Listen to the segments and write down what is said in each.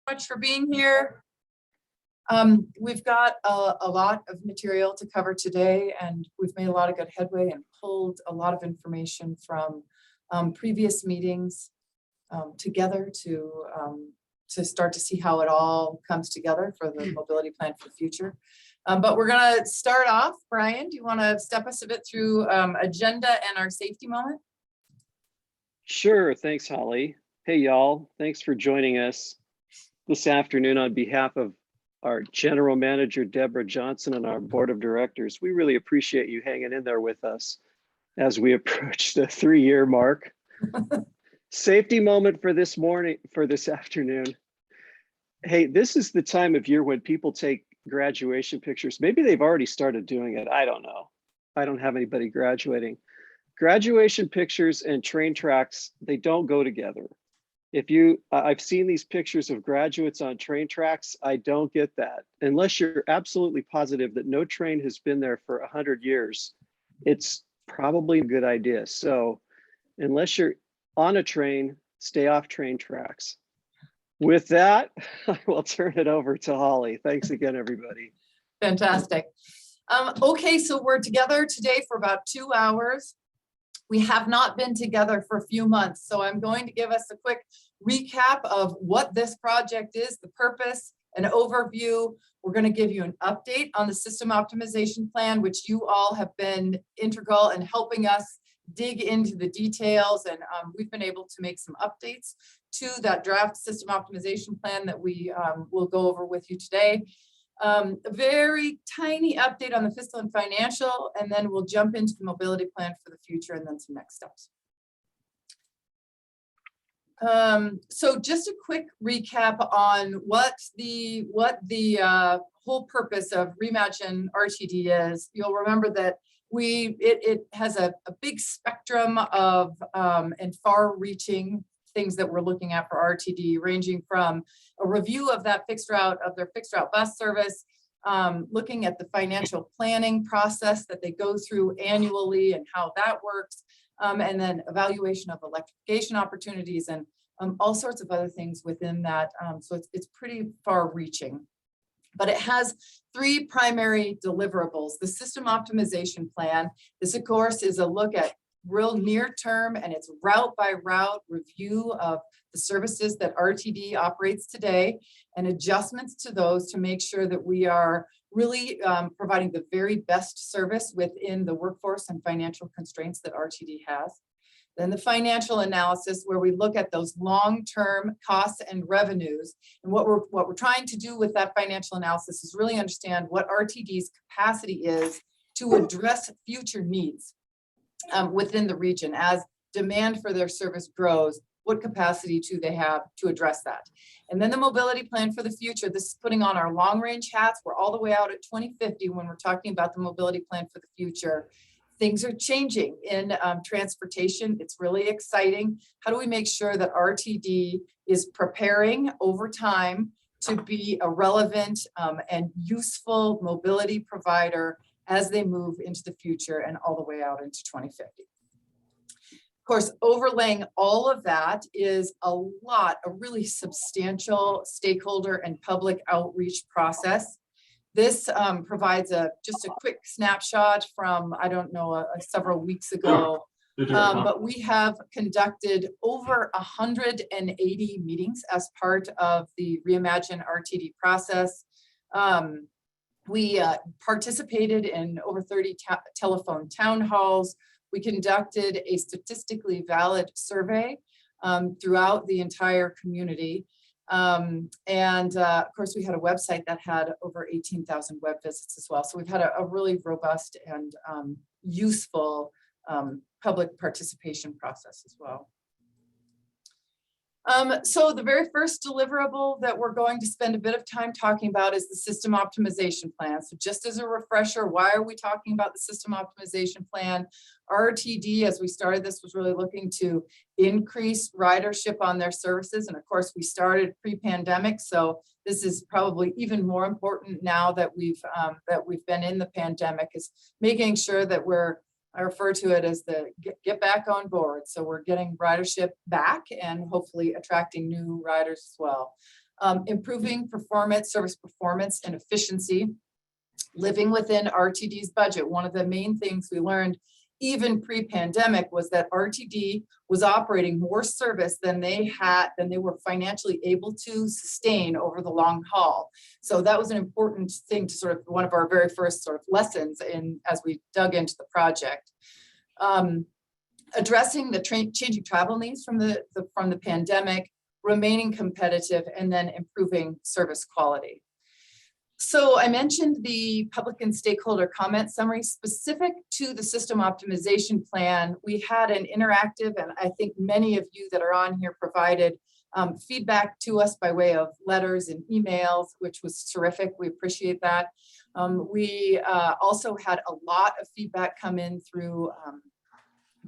much for being here. We've got a lot of material to cover today, and we've made a lot of good headway and pulled a lot of information from previous meetings together to start to see how it all comes together for the mobility plan for the future. But we're going to start off. Brian, do you want to step us a bit through agenda and our safety moment? Sure. Thanks, Holly. Hey, y'all. Thanks for joining us this afternoon on behalf of our General Manager, Deborah Johnson, and our Board of Directors. We really appreciate you hanging in there with us as we approach the 3-year mark. Safety moment for this afternoon. Hey, this is the time of year when people take graduation pictures. Maybe they've already started doing it. I don't know. I don't have anybody graduating. Graduation pictures and train tracks, they don't go together. I've seen these pictures of graduates on train tracks. I don't get that. Unless you're absolutely positive that no train has been there for 100 years, it's probably a good idea. So unless you're on a train, stay off train tracks. With that, I will turn it over to Holly. Thanks again, everybody. Fantastic. Okay, so we're together today for about 2 hours. We have not been together for a few months, so I'm going to give us a quick recap of what this project is, the purpose, an overview. We're going to give you an update on the system optimization plan, which you all have been integral in helping us dig into the details, and we've been able to make some updates to that draft system optimization plan that we will go over with you today. A very tiny update on the fiscal and financial, and then we'll jump into the mobility plan for the future and then some next steps. So just a quick recap on what the whole purpose of Reimagine RTD is. You'll remember that it has a big spectrum of and far-reaching things that we're looking at for RTD, ranging from a review of their fixed route bus service, looking at the financial planning process that they go through annually and how that works, and then evaluation of electrification opportunities and all sorts of other things within that. So it's pretty far-reaching. But it has 3 primary deliverables. The system optimization plan. This, of course, is a look at real near term and it's route by route review of the services that RTD operates today and adjustments to those to make sure that we are really providing the very best service within the workforce and financial constraints that RTD has. Then the financial analysis, where we look at those long-term costs and revenues. And what we're trying to do with that financial analysis is really understand what RTD's capacity is to address future needs within the region. As demand for their service grows, what capacity do they have to address that? And then the mobility plan for the future. This is putting on our long-range hats. We're all the way out at 2050 when we're talking about the mobility plan for the future. Things are changing in transportation. It's really exciting. How do we make sure that RTD is preparing over time to be a relevant and useful mobility provider as they move into the future and all the way out into 2050? Of course, overlaying all of that is a really substantial stakeholder and public outreach process. This provides just a quick snapshot from, I don't know, several weeks ago, but we have conducted over 180 meetings as part of the Reimagine RTD process. We participated in over 30 telephone town halls. We conducted a statistically valid survey throughout the entire community. Of course, we had a website that had over 18,000 web visits as well. So we've had a really robust and useful public participation process as well. So the very first deliverable that we're going to spend a bit of time talking about is the system optimization plan. So just as a refresher, why are we talking about the system optimization plan? RTD, as we started this, was really looking to increase ridership on their services. And of course, we started pre-pandemic. So this is probably even more important now that we've been in the pandemic, is making sure that I refer to it as the get back on board. So we're getting ridership back and hopefully attracting new riders as well. improving performance, service performance and efficiency, living within RTD's budget. One of the main things we learned even pre-pandemic was that RTD was operating more service than they were financially able to sustain over the long haul. So that was an important thing to sort of one of our very first sort of lessons as we dug into the project. Addressing the changing travel needs from the pandemic, remaining competitive, and then improving service quality. So I mentioned the public and stakeholder comment summary specific to the system optimization plan. We had an interactive, and I think many of you that are on here provided feedback to us by way of letters and emails, which was terrific. We appreciate that. We also had a lot of feedback come in through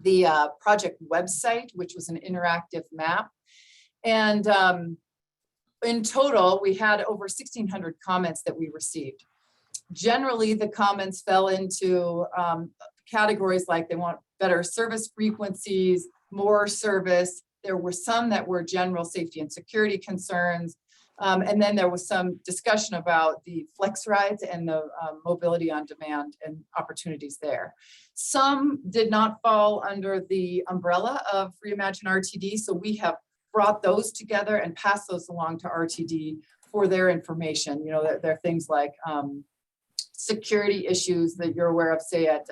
the project website, which was an interactive map. And in total, we had over 1,600 comments that we received. Generally, the comments fell into categories like they want better service frequencies, more service. There were some that were general safety and security concerns. And then there was some discussion about the flex rides and the mobility on demand and opportunities there. Some did not fall under the umbrella of Reimagine RTD, so we have brought those together and passed those along to RTD for their information. You know, there are things like security issues that you're aware of, say at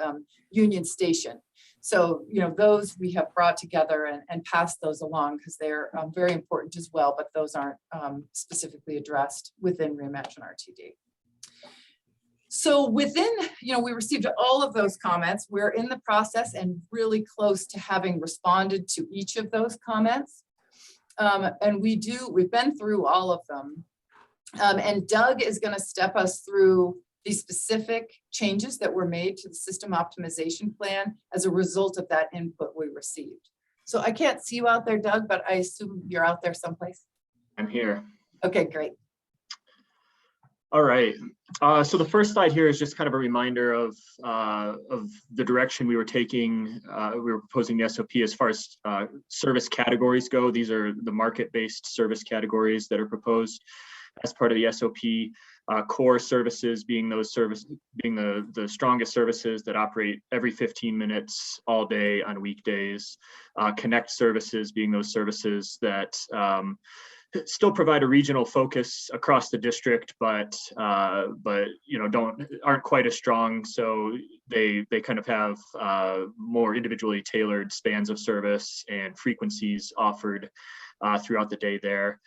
Union Station. So, you know, those we have brought together and passed those along because they're very important as well, but those aren't specifically addressed within Reimagine RTD. So within, you know, we received all of those comments. We're in the process and really close to having responded to each of those comments. And we've been through all of them. And Doug is going to step us through the specific changes that were made to the system optimization plan as a result of that input we received. So I can't see you out there, Doug, but I assume you're out there someplace. I'm here. Okay, great. All right. So the first slide here is just kind of a reminder of the direction we were taking. We were proposing the SOP as far as service categories go. These are the market-based service categories that are proposed as part of the SOP. Core services being the strongest services that operate every 15 minutes all day on weekdays. Connect services being those services that still provide a regional focus across the district, but you know aren't quite as strong. So they kind of have more individually tailored spans of service and frequencies offered throughout the day there.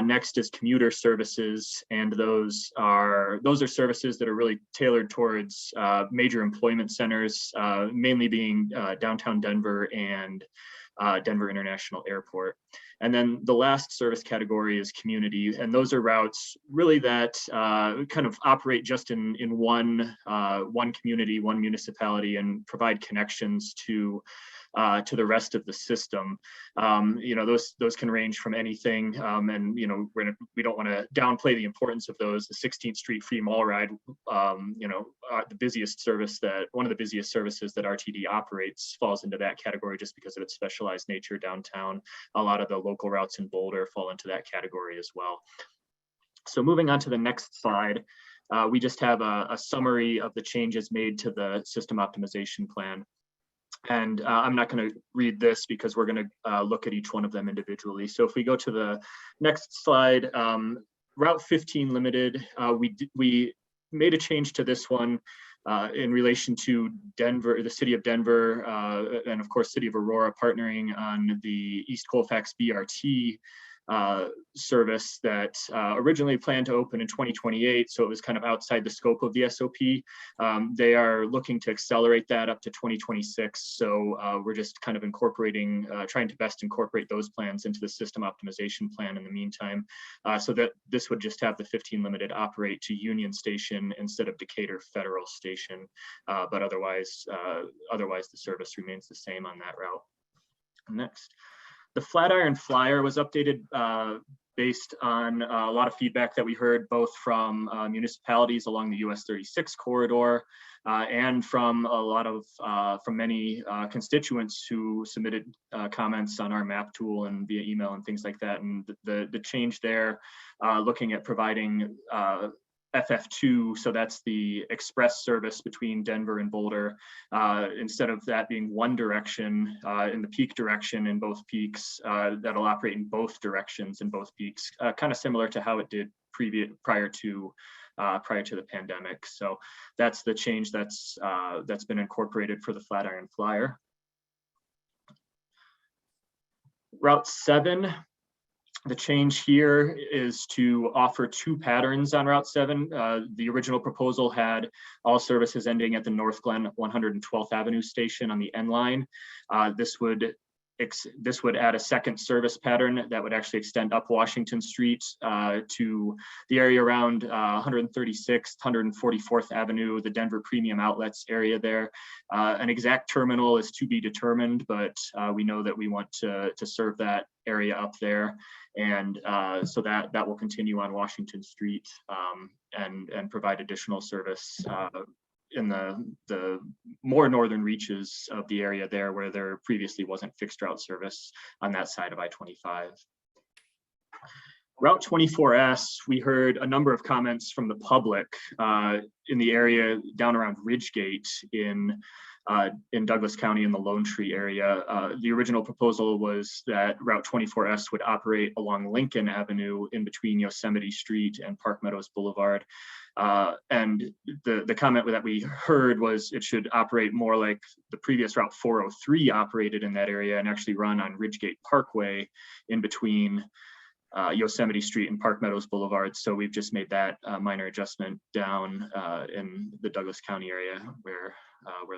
Next is commuter services, and those are services that are really tailored towards major employment centers, mainly being downtown Denver and Denver International Airport. And then the last service category is community, and those are routes really that kind of operate just in one community, one municipality, and provide connections to the rest of the system. You know, those can range from anything, and you know, we don't want to downplay the importance of those. The 16th Street Free Mall Ride, you know, one of the busiest services that RTD operates falls into that category just because of its specialized nature downtown. A lot of the local routes in Boulder fall into that category as well. So moving on to the next slide, we just have a summary of the changes made to the system optimization plan. And I'm not going to read this because we're going to look at each one of them individually. So if we go to the next slide, Route 15 Limited, we made a change to this one in relation to Denver, the city of Denver, and of course, city of Aurora partnering on the East Colfax BRT service that originally planned to open in 2028, so it was kind of outside the scope of the SOP. They are looking to accelerate that up to 2026, so we're just kind of incorporating, trying to best incorporate those plans into the system optimization plan in the meantime, so that this would just have the 15 Limited operate to Union Station instead of Decatur Federal Station, but otherwise the service remains the same on that route. Next. The Flatiron Flyer was updated based on a lot of feedback that we heard both from municipalities along the US 36 corridor and from from many constituents who submitted comments on our map tool and via email and things like that. And the change there, looking at providing FF2, so that's the express service between Denver and Boulder, instead of that being one direction in the peak direction in both peaks, that'll operate in both directions in both peaks, kind of similar to how it did prior to the pandemic. So that's the change that's been incorporated for the Flatiron Flyer. Route 7. The change here is to offer 2 patterns on Route 7. The original proposal had all services ending at the North Glen 112th Avenue station on the N line. This would add a second service pattern that would actually extend up Washington Street to the area around 136th, 144th Avenue, the Denver Premium Outlets area there. An exact terminal is to be determined, but we know that we want to serve that area up there. And so that will continue on Washington Street and provide additional service in the more northern reaches of the area there, where there previously wasn't fixed route service on that side of I-25. Route 24S, we heard a number of comments from the public in the area down around Ridgegate in Douglas County in the Lone Tree area. The original proposal was that Route 24S would operate along Lincoln Avenue in between Yosemite Street and Park Meadows Boulevard. And the comment that we heard was it should operate more like the previous Route 403 operated in that area and actually run on Ridgegate Parkway in between Yosemite Street and Park Meadows Boulevard. So we've just made that minor adjustment down in the Douglas County area where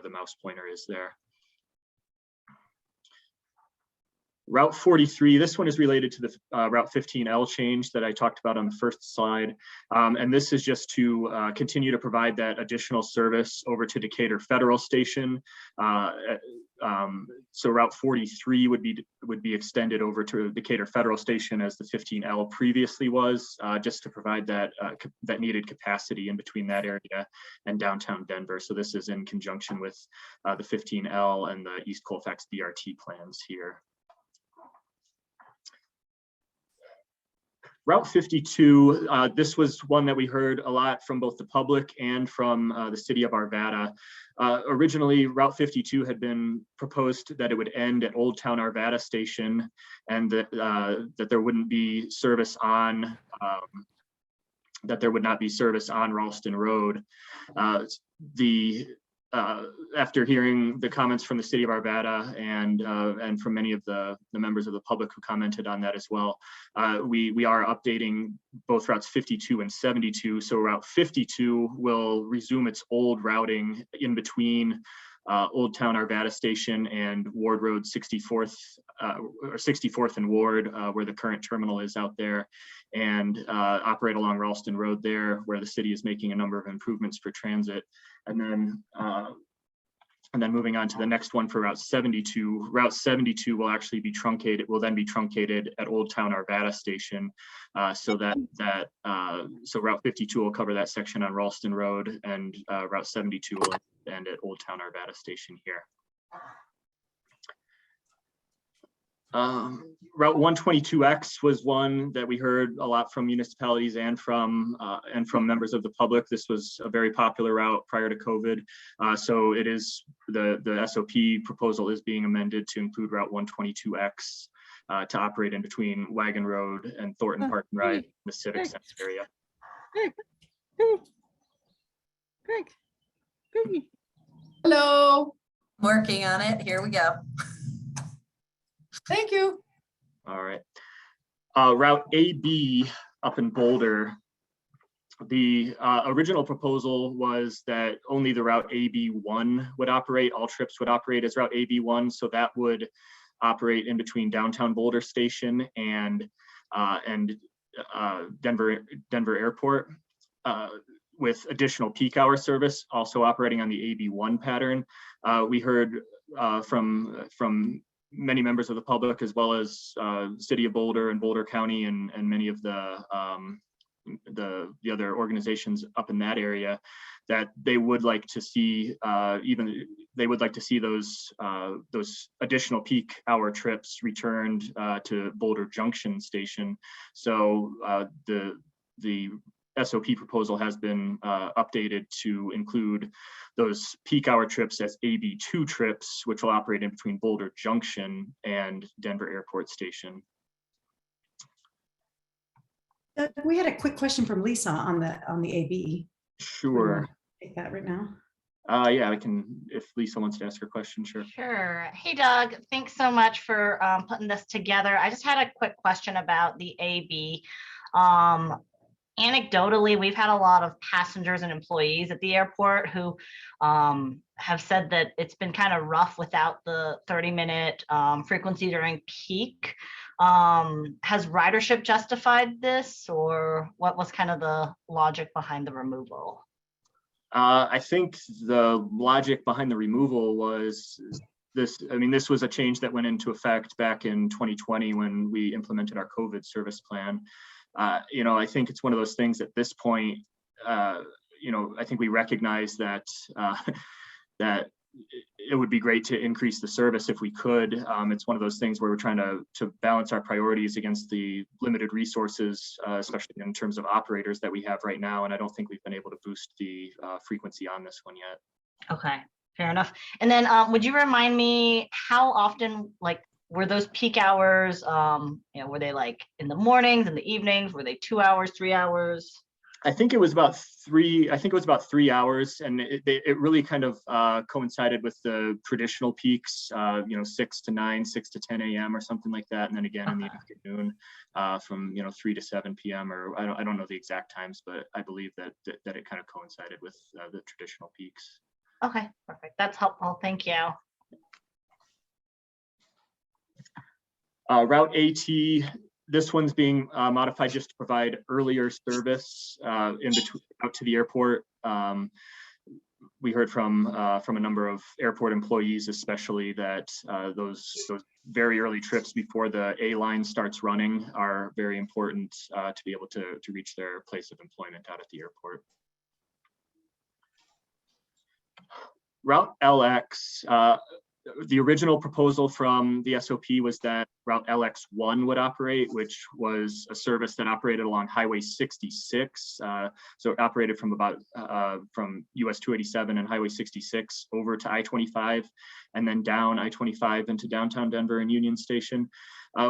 the mouse pointer is there. Route 43, this one is related to the Route 15L change that I talked about on the first slide. And this is just to continue to provide that additional service over to Decatur Federal Station. So Route 43 would be extended over to Decatur Federal Station as the 15L previously was, just to provide that needed capacity in between that area and downtown Denver. So this is in conjunction with the 15L and the East Colfax BRT plans here. Route 52, this was one that we heard a lot from both the public and from the city of Arvada. Originally, Route 52 had been proposed that it would end at Old Town Arvada Station, and that there wouldn't be service on Ralston Road. After hearing the comments from the city of Arvada and from many of the members of the public who commented on that as well, we are updating both routes 52 and 72. So Route 52 will resume its old routing in between Old Town Arvada Station and Ward Road 64th and Ward, where the current terminal is out there, and operate along Ralston Road there, where the city is making a number of improvements for transit. And then moving on to the next one for Route 72. Route 72 will actually be truncated. It will then be truncated at Old Town Arvada Station, so Route 52 will cover that section on Ralston Road, and Route 72 will end at Old Town Arvada Station here. Route 122X was one that we heard a lot from municipalities and from members of the public. This was a very popular route prior to COVID. So it is the SOP proposal is being amended to include Route 122X to operate in between Wagon Road and Thornton Park and Ride in the Civic Center area. Greg. Hello. Working on it. Here we go. Thank you. All right. Route AB up in Boulder. The original proposal was that only the Route AB1 would operate. All trips would operate as Route AB1. So that would operate in between downtown Boulder Station and Denver Airport, with additional peak hour service also operating on the AB1 pattern. We heard from many members of the public, as well as City of Boulder and Boulder County and many of the other organizations up in that area, that they would like to see those additional peak hour trips returned to Boulder Junction Station. So the SOP proposal has been updated to include those peak hour trips as AB2 trips, which will operate in between Boulder Junction and Denver Airport Station. We had a quick question from Lisa on the AB. Sure. Take that right now. Yeah, I can, if Lisa wants to ask her question, sure. Sure. Hey, Doug, thanks so much for putting this together. I just had a quick question about the AB. Anecdotally, we've had a lot of passengers and employees at the airport who have said that it's been kind of rough without the 30-minute frequency during peak. Has ridership justified this, or what was kind of the logic behind the removal? I think the logic behind the removal was this. I mean, this was a change that went into effect back in 2020 when we implemented our COVID service plan. I think it's one of those things at this point, I think we recognize that that it would be great to increase the service if we could. It's one of those things where we're trying to balance our priorities against the limited resources, especially in terms of operators that we have right now. And I don't think we've been able to boost the frequency on this one yet. Okay, fair enough. And then would you remind me how often, were those peak hours, were they like in the mornings, in the evenings? Were they 2 hours, 3 hours? I think it was about 3 hours, and it really kind of coincided with the traditional peaks, 6 to 9, 6 to 10 a.m. or something like that. And then again in the afternoon from 3 to 7 p.m. or I don't know the exact times, but I believe that it kind of coincided with the traditional peaks. Okay, perfect. That's helpful. Thank you. Route AT, this one's being modified just to provide earlier service in between out to the airport. We heard from a number of airport employees, especially, that those very early trips before the A line starts running are very important to be able to reach their place of employment out at the airport. Route LX. The original proposal from the SOP was that Route LX1 would operate, which was a service that operated along Highway 66. So it operated from US 287 and Highway 66 over to I-25, and then down I-25 into downtown Denver and Union Station.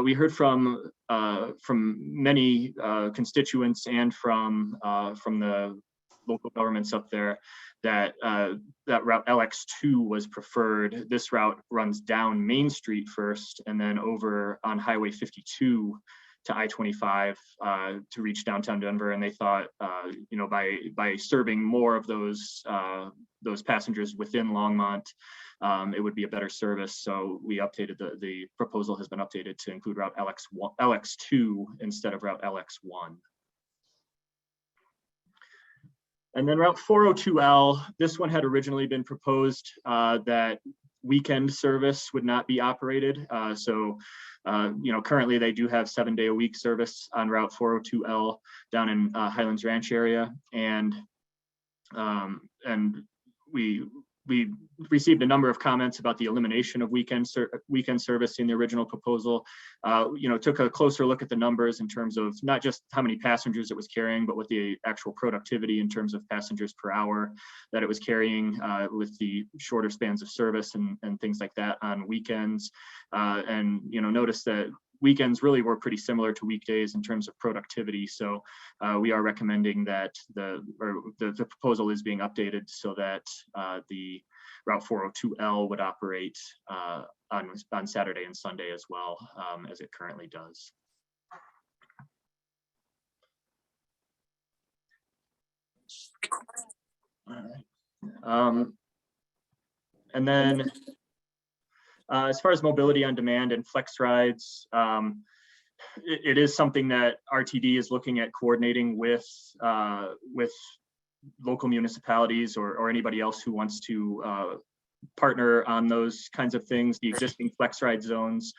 We heard from many constituents and from the local governments up there that that Route LX2 was preferred. This route runs down Main Street first and then over on Highway 52 to I-25 to reach downtown Denver. And they thought, by serving more of those passengers within Longmont, it would be a better service. So we updated the proposal has been updated to include Route LX2 instead of Route LX1. And then Route 402L, this one had originally been proposed that weekend service would not be operated. Currently they do have 7-day-a-week service on Route 402L down in Highlands Ranch area. And we received a number of comments about the elimination of weekend service in the original proposal. Took a closer look at the numbers in terms of not just how many passengers it was carrying, but what the actual productivity in terms of passengers per hour that it was carrying with the shorter spans of service and things like that on weekends. Noticed that weekends really were pretty similar to weekdays in terms of productivity. So we are recommending that the proposal is being updated so that the Route 402L would operate on Saturday and Sunday as well, as it currently does. All right. And then as far as mobility on demand and flex rides, it is something that RTD is looking at coordinating with local municipalities or anybody else who wants to partner on those kinds of things. The existing flex ride zones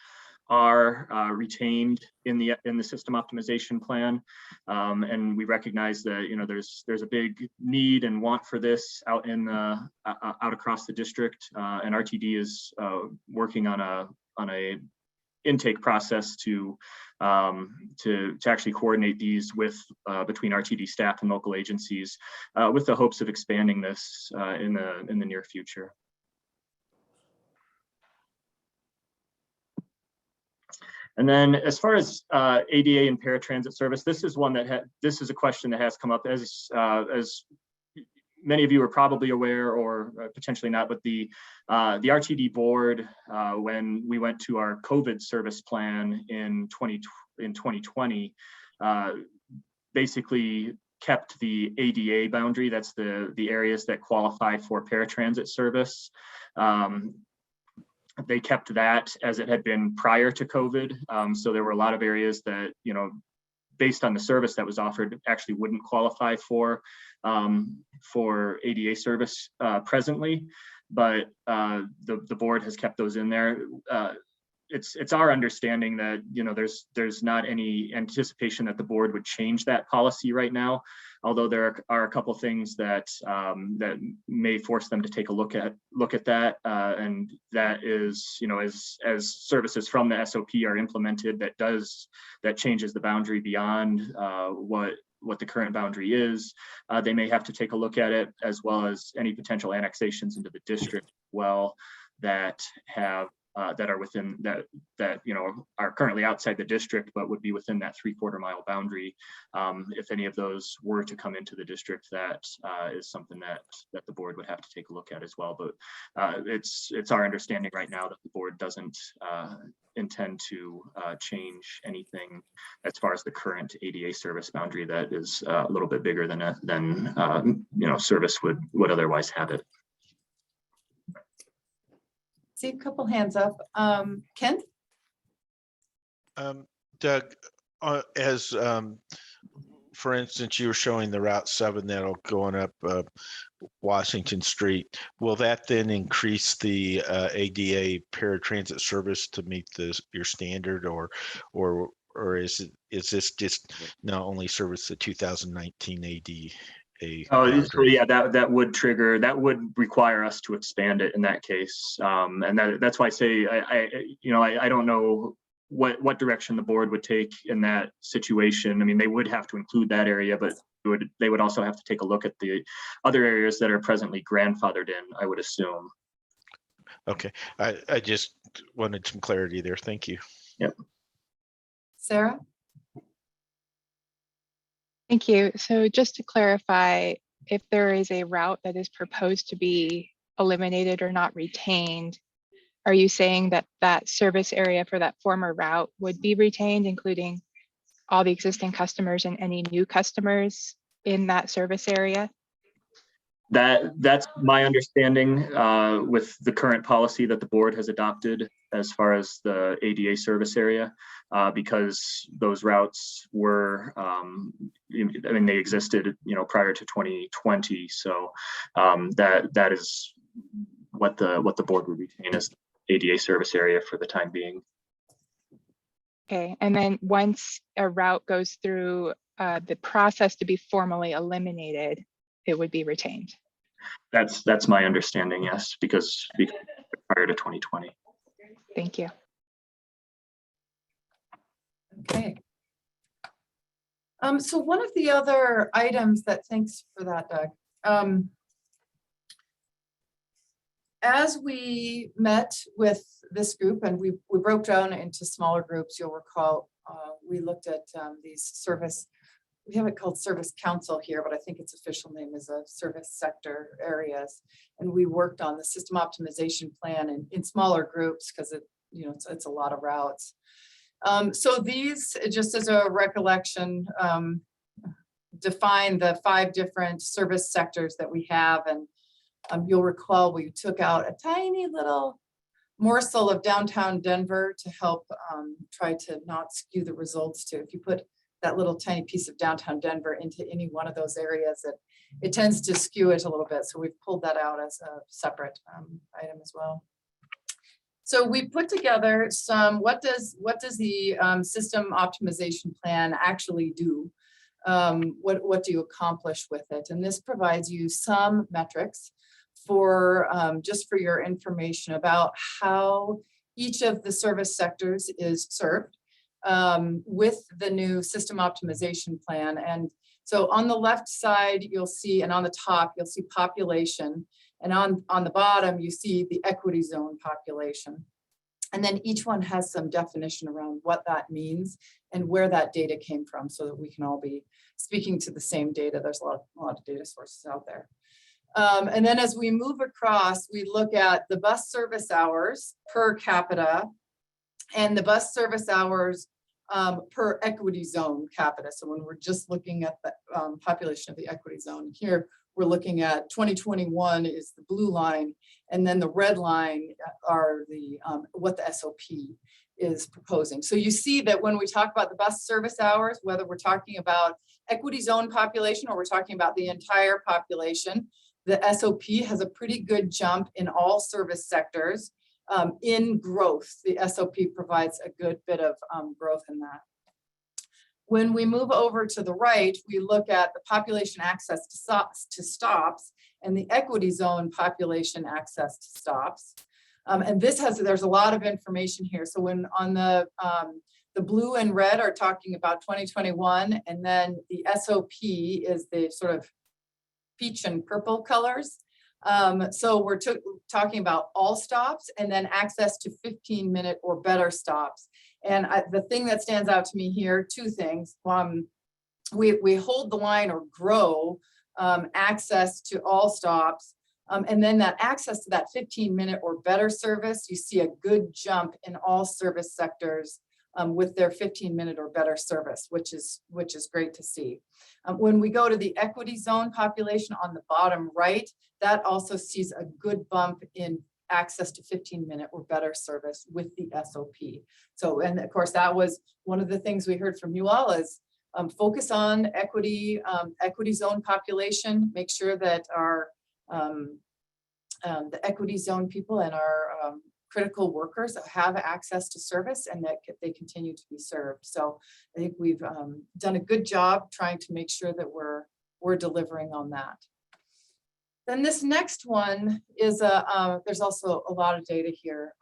are retained in the system optimization plan, and we recognize that there's a big need and want for this out out across the district, and RTD is working on a intake process to actually coordinate these with between RTD staff and local agencies, with the hopes of expanding this in the near future. And then as far as ADA and paratransit service, this is a question that has come up as many of you are probably aware, or potentially not, but the RTD board, when we went to our COVID service plan in 2020, basically kept the ADA boundary. That's the areas that qualify for paratransit service. They kept that as it had been prior to COVID. So there were a lot of areas that, based on the service that was offered, actually wouldn't qualify for ADA service presently, but the board has kept those in there. It's our understanding that there's not any anticipation that the board would change that policy right now, although there are a couple things that that may force them to take a look at that, and that is, as services from the SOP are implemented, that changes the boundary beyond what the current boundary is. They may have to take a look at it, as well as any potential annexations into the district that have that are within that are currently outside the district, but would be within that 3/4 mile boundary. If any of those were to come into the district, that is something that the board would have to take a look at as well. But it's our understanding right now that the board doesn't intend to change anything as far as the current ADA service boundary that is a little bit bigger than service would otherwise have it. See a couple hands up. Kent? Doug, as for instance, you were showing the Route 7 that'll going up Washington Street. Will that then increase the ADA paratransit service to meet your standard, or is this just not only service the 2019 ADA? So yeah, that would require us to expand it in that case, and that's why I say I don't know what direction the board would take in that situation. I mean, they would have to include that area, but they would also have to take a look at the other areas that are presently grandfathered in, I would assume. Okay, I just wanted some clarity there. Thank you. Yep. Sarah? Thank you. So just to clarify, if there is a route that is proposed to be eliminated or not retained, are you saying that that service area for that former route would be retained, including all the existing customers and any new customers in that service area? That's my understanding with the current policy that the board has adopted as far as the ADA service area, because those routes were, they existed, prior to 2020. So that is what the board would retain as ADA service area for the time being. Okay, and then once a route goes through the process to be formally eliminated, it would be retained. That's my understanding, yes, because prior to 2020. Thank you. Okay. So one of the other items thanks for that, Doug. As we met with this group, and we broke down into smaller groups, you'll recall, we looked at these service, we have it called Service Council here, but I think its official name is a service sector areas. And we worked on the system optimization plan in smaller groups because it's a lot of routes. So these, just as a recollection, define the 5 different service sectors that we have. And you'll recall we took out a tiny little morsel of downtown Denver to help try to not skew the results to. If you put that little tiny piece of downtown Denver into any one of those areas, it tends to skew it a little bit. So we've pulled that out as a separate item as well. So we put together some, what does the system optimization plan actually do? What do you accomplish with it? And this provides you some metrics for just for your information about how each of the service sectors is served with the new system optimization plan. And so on the left side, you'll see, and on the top, you'll see population. And on the bottom, you see the equity zone population. And then each one has some definition around what that means and where that data came from so that we can all be speaking to the same data. There's a lot of data sources out there. And then as we move across, we look at the bus service hours per capita and the bus service hours per equity zone capita. So when we're just looking at the population of the equity zone, here we're looking at 2021 is the blue line, and then the red line are the what the SOP is proposing. So you see that when we talk about the bus service hours, whether we're talking about equity zone population or we're talking about the entire population, the SOP has a pretty good jump in all service sectors in growth. The SOP provides a good bit of growth in that. When we move over to the right, we look at the population access to stops and the equity zone population access to stops. And there's a lot of information here. So when on the blue and red are talking about 2021, and then the SOP is the sort of peach and purple colors. So we're talking about all stops and then access to 15-minute or better stops. And the thing that stands out to me here, two things. We hold the line or grow access to all stops. And then that access to that 15-minute or better service, you see a good jump in all service sectors with their 15-minute or better service, which is great to see. When we go to the equity zone population on the bottom right, that also sees a good bump in access to 15-minute or better service with the SOP. So, and of course, that was one of the things we heard from you all is focus on equity zone population, make sure that our the equity zone people and our critical workers have access to service and that they continue to be served. So I think we've done a good job trying to make sure that we're delivering on that. Then this next one is there's also a lot of data here.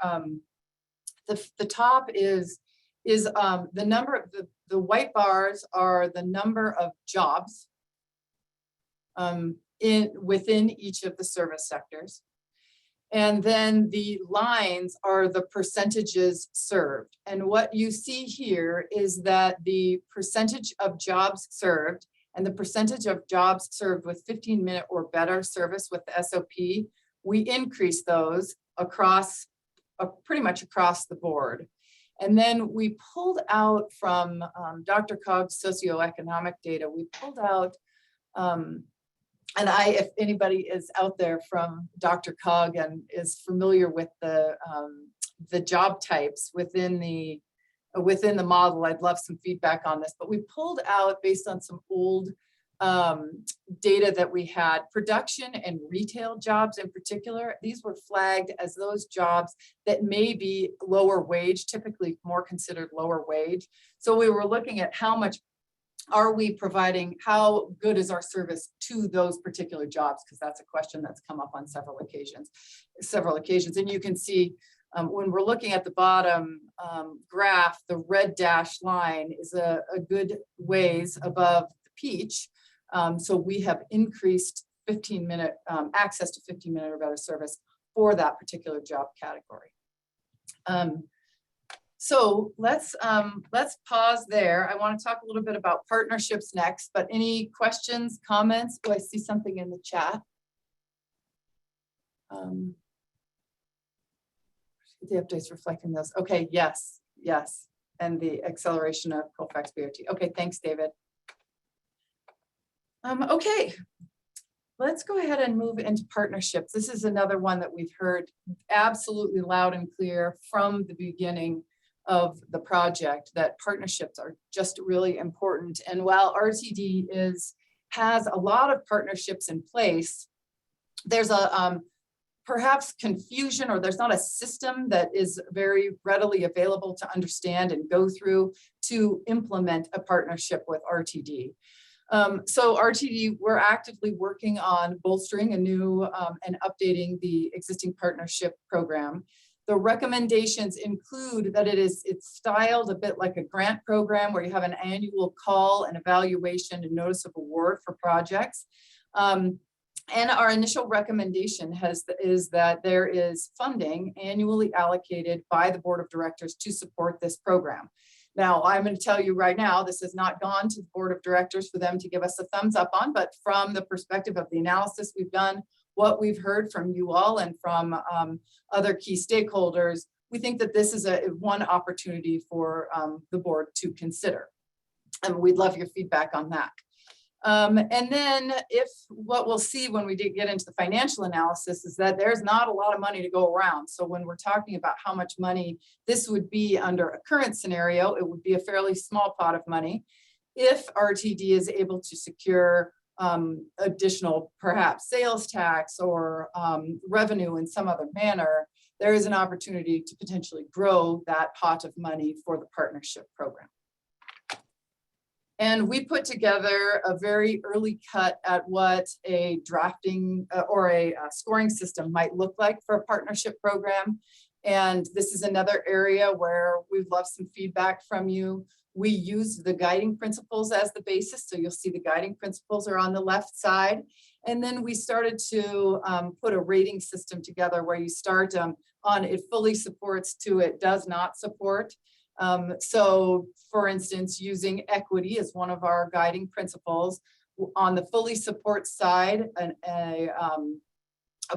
The top is the number of the white bars are the number of jobs within each of the service sectors. And then the lines are the percentages served. And what you see here is that the percentage of jobs served and the percentage of jobs served with 15-minute or better service with the SOP, we increase those across, pretty much across the board. And then we pulled out from Dr. Cogg's socioeconomic data, we pulled out, and if anybody is out there from Dr. Cogg and is familiar with the job types within the model, I'd love some feedback on this. But we pulled out, based on some old data that we had, production and retail jobs in particular. These were flagged as those jobs that may be lower wage, typically more considered lower wage. So we were looking at how much are we providing, how good is our service to those particular jobs? Because that's a question that's come up on several occasions. And you can see when we're looking at the bottom graph, the red dashed line is a good ways above the peach. So we have increased 15-minute access to 15-minute or better service for that particular job category. So let's pause there. I want to talk a little bit about partnerships next, but any questions, comments? Oh, I see something in the chat. The updates reflecting those. Okay, yes. And the acceleration of Colfax BOT. Okay, thanks, David. Okay, let's go ahead and move into partnerships. This is another one that we've heard absolutely loud and clear from the beginning of the project, that partnerships are just really important. And while RTD has a lot of partnerships in place, there's a perhaps confusion, or there's not a system that is very readily available to understand and go through to implement a partnership with RTD. So RTD, we're actively working on bolstering a new and updating the existing partnership program. The recommendations include that it's styled a bit like a grant program where you have an annual call and evaluation and notice of award for projects. And our initial recommendation is that there is funding annually allocated by the board of directors to support this program. Now, I'm going to tell you right now, this has not gone to the board of directors for them to give us a thumbs up on, but from the perspective of the analysis we've done, what we've heard from you all and from other key stakeholders, we think that this is one opportunity for the board to consider. And we'd love your feedback on that. And then what we'll see when we get into the financial analysis is that there's not a lot of money to go around. So when we're talking about how much money this would be under a current scenario, it would be a fairly small pot of money. If RTD is able to secure additional perhaps sales tax or revenue in some other manner, there is an opportunity to potentially grow that pot of money for the partnership program. And we put together a very early cut at what a drafting or a scoring system might look like for a partnership program. And this is another area where we'd love some feedback from you. We used the guiding principles as the basis. So you'll see the guiding principles are on the left side. And then we started to put a rating system together where you start on it fully supports to it does not support. So for instance, using equity as one of our guiding principles on the fully support side, a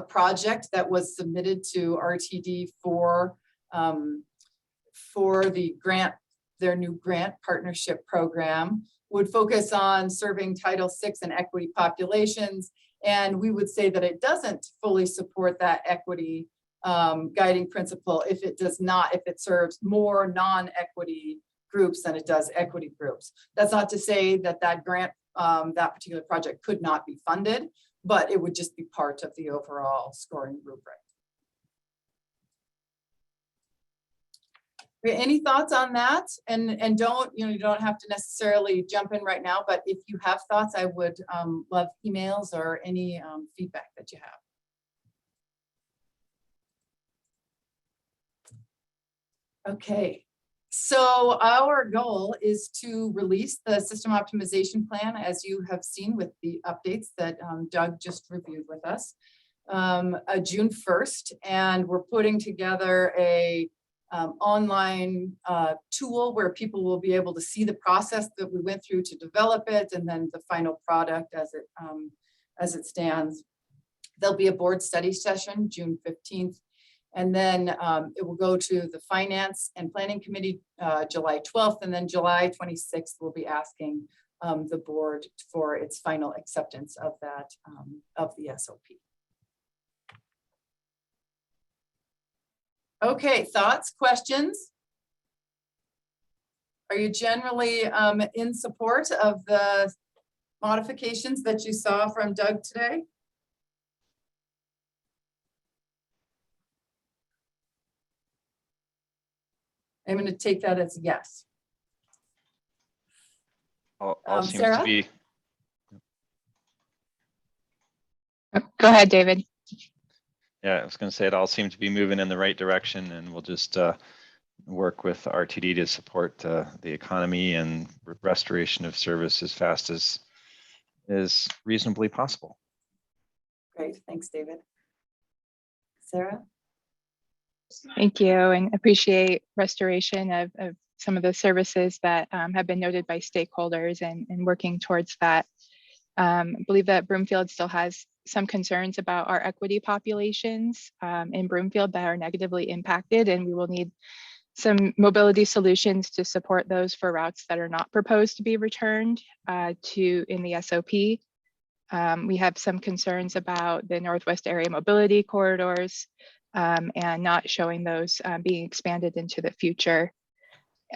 project that was submitted to RTD for the grant, their new grant partnership program would focus on serving Title VI and equity populations. And we would say that it doesn't fully support that equity guiding principle if it serves more non-equity groups than it does equity groups. That's not to say that that grant, that particular project could not be funded, but it would just be part of the overall scoring rubric. Any thoughts on that? And you don't have to necessarily jump in right now, but if you have thoughts, I would love emails or any feedback that you have. Okay, so our goal is to release the system optimization plan, as you have seen with the updates that Doug just reviewed with us, June 1st, and we're putting together a online tool where people will be able to see the process that we went through to develop it, and then the final product as it stands. There'll be a board study session June 15th. And then it will go to the Finance and Planning Committee July 12th, and then July 26th, we'll be asking the board for its final acceptance of that, of the SOP. Okay, thoughts, questions? Are you generally in support of the modifications that you saw from Doug today? I'm going to take that as a yes. All seems Sarah? to be. Go ahead, David. Yeah, I was going to say it all seems to be moving in the right direction, and we'll just work with RTD to support the economy and restoration of service as fast as is reasonably possible. Great, thanks, David. Sarah? Thank you, and appreciate restoration of some of the services that have been noted by stakeholders and working towards that. I believe that Broomfield still has some concerns about our equity populations in Broomfield that are negatively impacted, and we will need some mobility solutions to support those for routes that are not proposed to be returned in the SOP. We have some concerns about the Northwest area mobility corridors and not showing those being expanded into the future.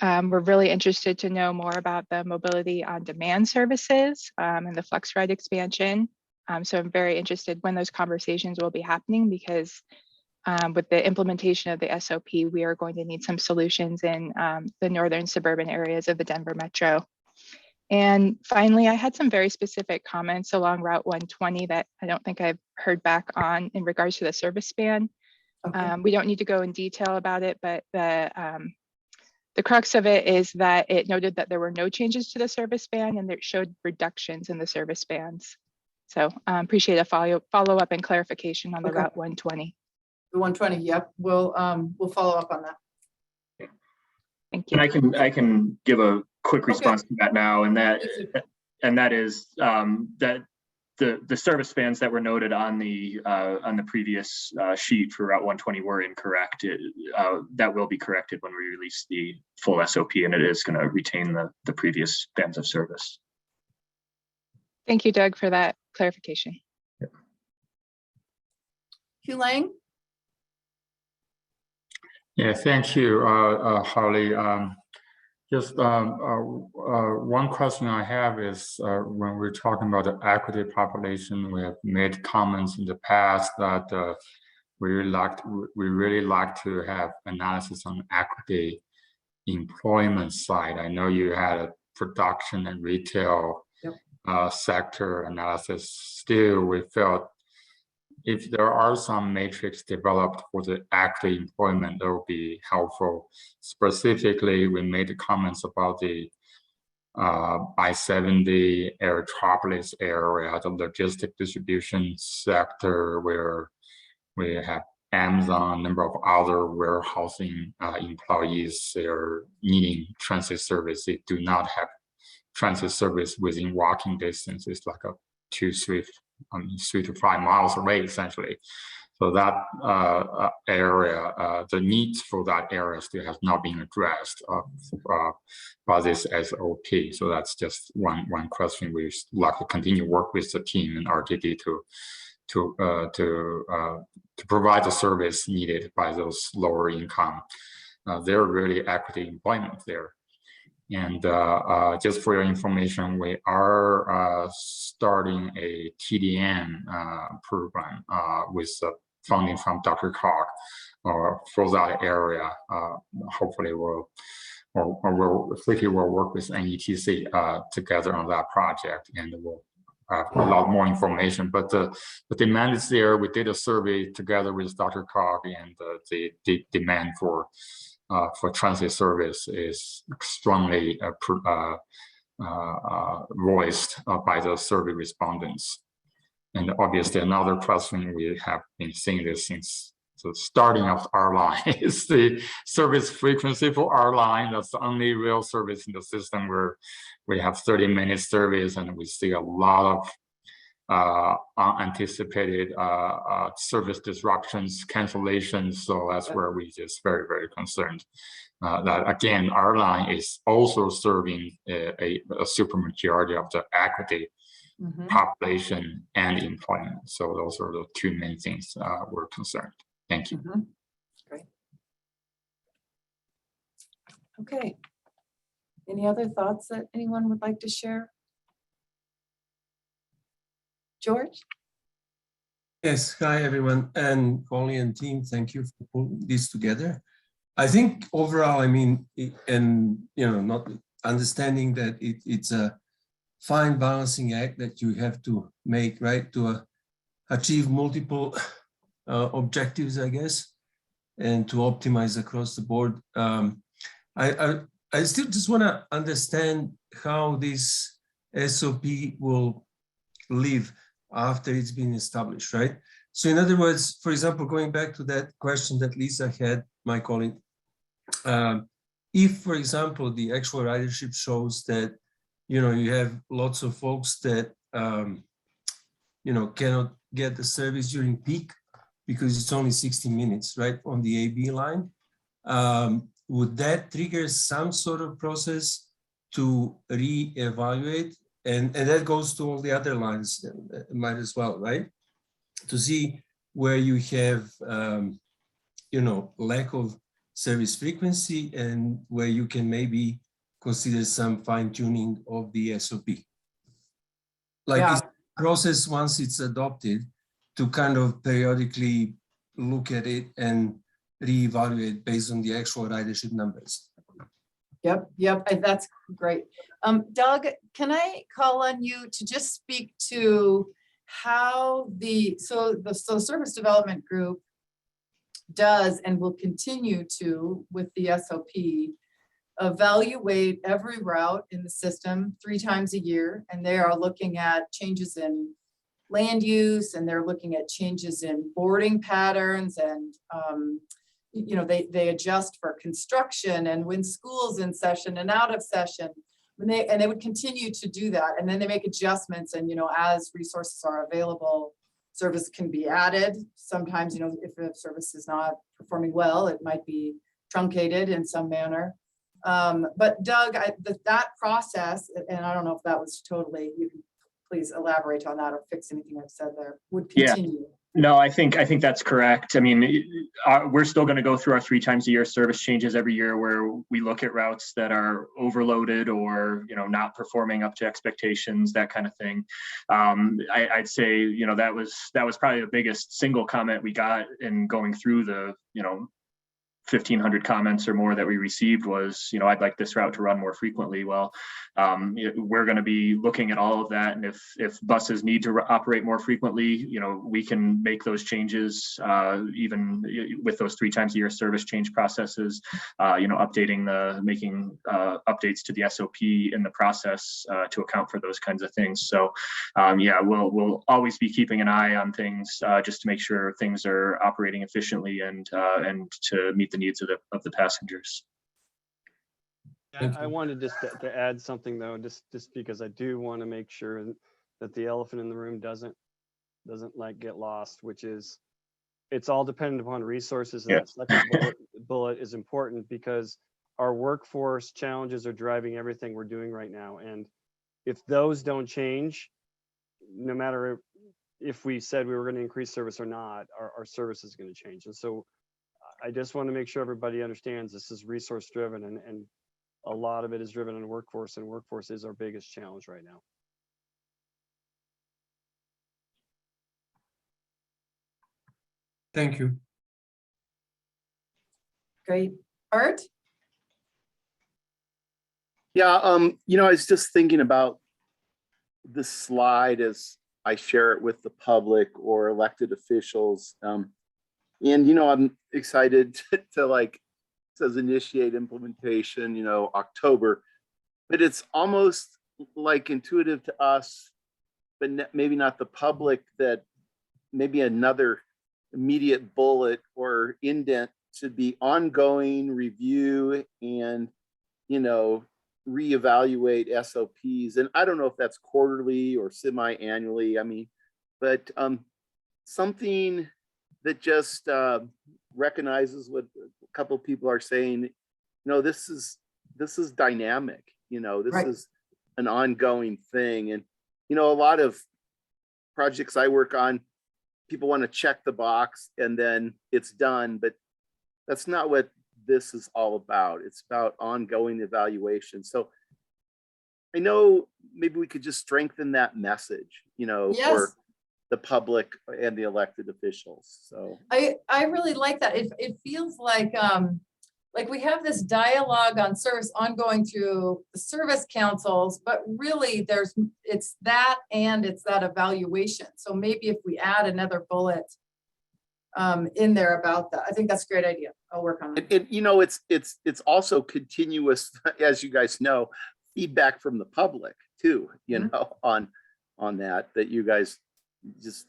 We're really interested to know more about the mobility on demand services and the flex ride expansion. So I'm very interested when those conversations will be happening, because with the implementation of the SOP, we are going to need some solutions in the northern suburban areas of the Denver metro. And finally, I had some very specific comments along Route 120 that I don't think I've heard back on in regards to the service span. Okay. We don't need to go in detail about it, but the crux of it is that it noted that there were no changes to the service span and it showed reductions in the service spans. So appreciate a follow up and clarification on the Okay. Route 120. The 120, yep, we'll follow up on that. Thank you. And I can give a quick response to that now, and that is that the service spans that were noted on the previous sheet for Route 120 were incorrect. That will be corrected when we release the full SOP, and it is going to retain the previous spans of service. Thank you, Doug, for that clarification. Hugh Lang? Yeah, thank you, Harley. Just one question I have is when we're talking about the equity population, we have made comments in the past that we really like to have analysis on equity employment side. I know you had a production and retail sector analysis. Still, we felt if there are some matrix developed for the equity employment, that will be helpful. Specifically, we made comments about the I-70 Aerotropolis area, the logistic distribution sector, where we have Amazon, a number of other warehousing employees. They're needing transit service. They do not have transit service within walking distance. It's like a 3 to 5 miles away, essentially. So that area, the needs for that area still has not been addressed by this SOP. So that's just one question. We like to continue work with the team and RTD to provide the service needed by those lower income. They're really equity employment there. And just for your information, we are starting a TDM program with funding from Dr. Koch for that area. Hopefully Flicky will work with NETC together on that project, and we'll have a lot more information. But the demand is there. We did a survey together with Dr. Koch, and the demand for transit service is strongly voiced by the survey respondents. And obviously another question, we have been seeing this since the starting of our line, is the service frequency for our line. That's the only real service in the system where we have 30-minute service, and we see a lot of unanticipated service disruptions, cancellations. So that's where we just very, very concerned that again, our line is also serving a super majority of the equity population and employment. So those are the two main things we're concerned. Thank you. Great. Okay. Any other thoughts that anyone would like to share? George? Yes, hi everyone, and Colleen and team, thank you for putting this together. I think overall, I mean, and not understanding that it's a fine balancing act that you have to make, right, to achieve multiple objectives, I guess, and to optimize across the board. I still just want to understand how this SOP will live after it's been established, right? So in other words, for example, going back to that question that Lisa had, my colleague, if, for example, the actual ridership shows that, you have lots of folks that, cannot get the service during peak because it's only 60 minutes, right, on the AB line, would that trigger some sort of process to reevaluate? And that goes to all the other lines, might as well, right? To see where you have, lack of service frequency and where you can maybe consider some fine tuning of the SOP. Like Yeah. it's a process once it's adopted to kind of periodically look at it and reevaluate based on the actual ridership numbers. Yep, that's great. Doug, can I call on you to just speak to how the service development group does and will continue to, with the SOP, evaluate every route in the system 3 times a year, and they are looking at changes in land use, and they're looking at changes in boarding patterns, and you know, they adjust for construction and when school's in session and out of session. And they would continue to do that, and then they make adjustments, and you know, as resources are available, service can be added. Sometimes, you know, if a service is not performing well, it might be truncated in some manner. But Doug, that process, and I don't know if that was totally, you can please elaborate on that or fix anything I've said there, would continue. No, I think that's correct. I mean, we're still going to go through our 3 times a year service changes every year, where we look at routes that are overloaded or, you know, not performing up to expectations, that kind of thing. I'd say, you know, that was probably the biggest single comment we got in going through the, you know, 1,500 comments or more that we received was, you know, I'd like this route to run more frequently. Well, we're going to be looking at all of that, and if buses need to operate more frequently, you know, we can make those changes, even with those 3 times a year service change processes. You know, making updates to the SOP in the process to account for those kinds of things. So, yeah, we'll always be keeping an eye on things just to make sure things are operating efficiently and to meet the needs of the passengers. I wanted just to add something though, just because I do want to make sure that the elephant in the room doesn't like get lost, which is it's all dependent upon resources. And that second bullet is important because our workforce challenges are driving everything we're doing right now. And if those don't change, no matter if we said we were going to increase service or not, our service is going to change. And so I just want to make sure everybody understands this is resource driven, and a lot of it is driven on workforce, and workforce is our biggest challenge right now. Thank you. Great. Art? Yeah, you know, I was just thinking about this slide as I share it with the public or elected officials. And, you know, I'm excited to like, it says initiate implementation, you know, October, but it's almost like intuitive to us, but maybe not the public, that maybe another immediate bullet or indent should be ongoing review and, you know, reevaluate SOPs. And I don't know if that's quarterly or semi-annually, I mean, but something that just recognizes what a couple of people are saying. You know, this is dynamic. You know, this is an ongoing thing, and you know, a lot of projects I work on, people want to check the box and then it's done, but that's not what this is all about. It's about ongoing evaluation. So I know maybe we could just strengthen that message, you know, for the public and the elected officials. So I really like that. It feels like we have this dialogue on service ongoing through the service councils, but really it's that evaluation. So maybe if we add another bullet in there about that, I think that's a great idea. I'll work on it. You know, it's also continuous, as you guys know, feedback from the public too, you know, on that you guys just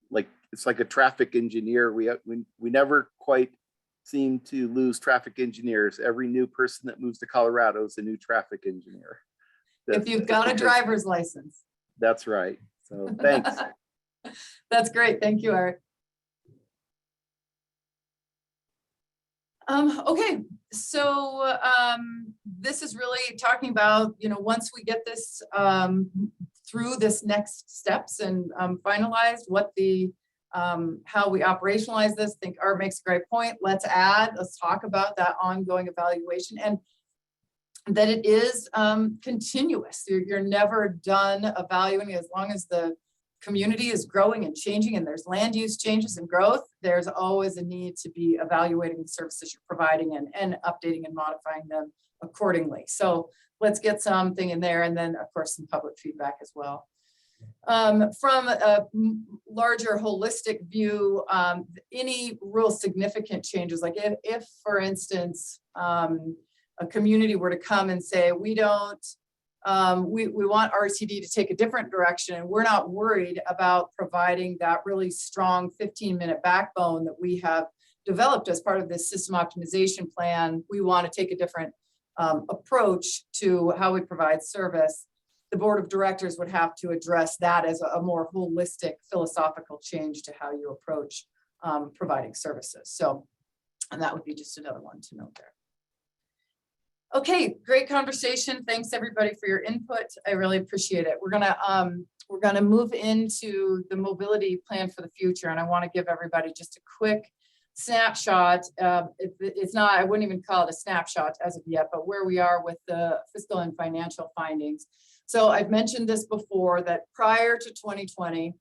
like, it's like a traffic engineer. We never quite seem to lose traffic engineers. Every new person that moves to Colorado is a new traffic engineer. If you've got a driver's license. That's right. So thanks. That's great. Thank you, Art. Okay, so this is really talking about, you know, once we get this through this next steps and finalized, what the how we operationalize this. I think Art makes a great point. Let's talk about that ongoing evaluation, and that it is continuous. You're never done evaluating. As long as the community is growing and changing and there's land use changes and growth, there's always a need to be evaluating the services you're providing and updating and modifying them accordingly. So let's get something in there, and then of course some public feedback as well. From a larger holistic view, any real significant changes, like if for instance, a community were to come and say, we don't, we want RTD to take a different direction, and we're not worried about providing that really strong 15-minute backbone that we have developed as part of this system optimization plan. We want to take a different approach to how we provide service. The board of directors would have to address that as a more holistic philosophical change to how you approach providing services. So, and that would be just another one to note there. Okay, great conversation. Thanks everybody for your input. I really appreciate it. We're gonna move into the mobility plan for the future, and I want to give everybody just a quick snapshot. It's not, I wouldn't even call it a snapshot as of yet, but where we are with the fiscal and financial findings. So I've mentioned this before, that prior to 2020,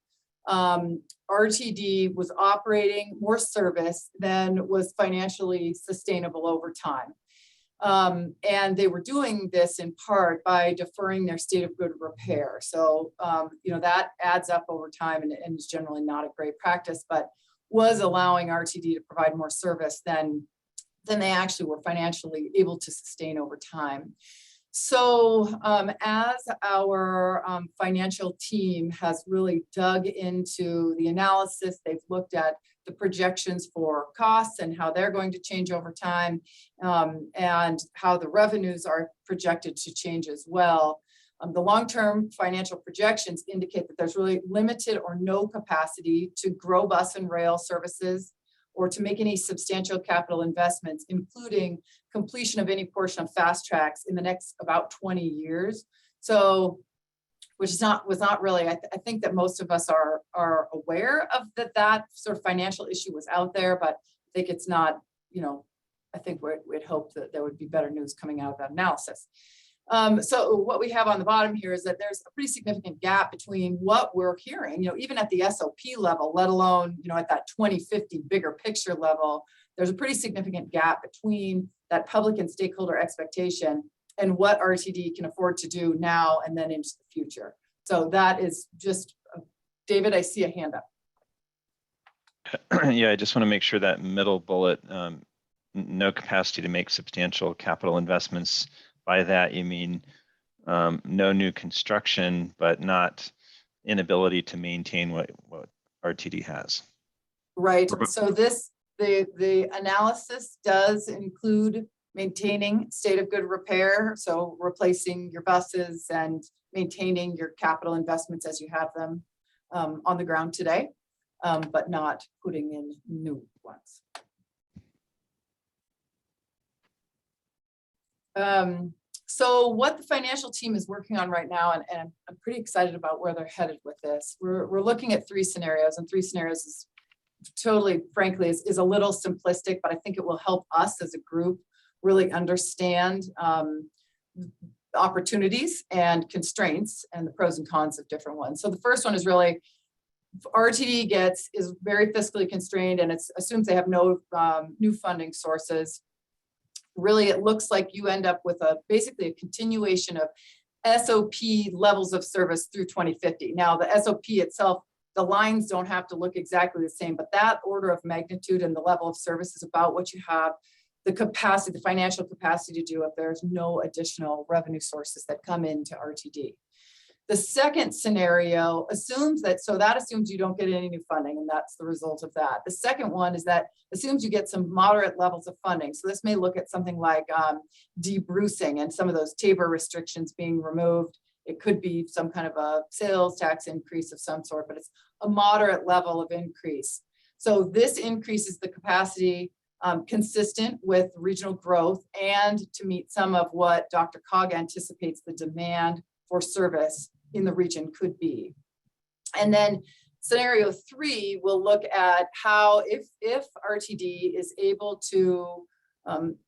RTD was operating more service than was financially sustainable over time. And they were doing this in part by deferring their state of good repair. So, you know, that adds up over time and is generally not a great practice, but was allowing RTD to provide more service than they actually were financially able to sustain over time. So as our financial team has really dug into the analysis, they've looked at the projections for costs and how they're going to change over time, and how the revenues are projected to change as well. The long-term financial projections indicate that there's really limited or no capacity to grow bus and rail services or to make any substantial capital investments, including completion of any portion of fast tracks in the next about 20 years. So, which is was not really, I think that most of us are aware of that sort of financial issue was out there, but I think it's not, you know, I think we'd hope that there would be better news coming out of that analysis. So what we have on the bottom here is that there's a pretty significant gap between what we're hearing, you know, even at the SOP level, let alone, you know, at that 2050 bigger picture level. There's a pretty significant gap between that public and stakeholder expectation and what RTD can afford to do now and then into the future. So that is just, David, I see a hand up. Yeah, I just want to make sure that middle bullet, no capacity to make substantial capital investments. By that, you mean no new construction, but not inability to maintain what RTD has. Right. So the analysis does include maintaining state of good repair. So replacing your buses and maintaining your capital investments as you have them on the ground today, but not putting in new ones. So what the financial team is working on right now, and I'm pretty excited about where they're headed with this. We're looking at 3 scenarios, and 3 scenarios is totally, frankly, is a little simplistic, but I think it will help us as a group really understand opportunities and constraints and the pros and cons of different ones. So the first one is really RTD is very fiscally constrained, and it assumes they have no new funding sources. Really, it looks like you end up with basically a continuation of SOP levels of service through 2050. Now, the SOP itself, the lines don't have to look exactly the same, but that order of magnitude and the level of service is about what you have the capacity, the financial capacity to do if there's no additional revenue sources that come into RTD. The second scenario assumes that, so that assumes you don't get any new funding, and that's the result of that. The second one is that assumes you get some moderate levels of funding. So this may look at something like debrucing and some of those Tabor restrictions being removed. It could be some kind of a sales tax increase of some sort, but it's a moderate level of increase. So this increases the capacity consistent with regional growth and to meet some of what DRCOG anticipates the demand for service in the region could be. And then Scenario 3 will look at how if RTD is able to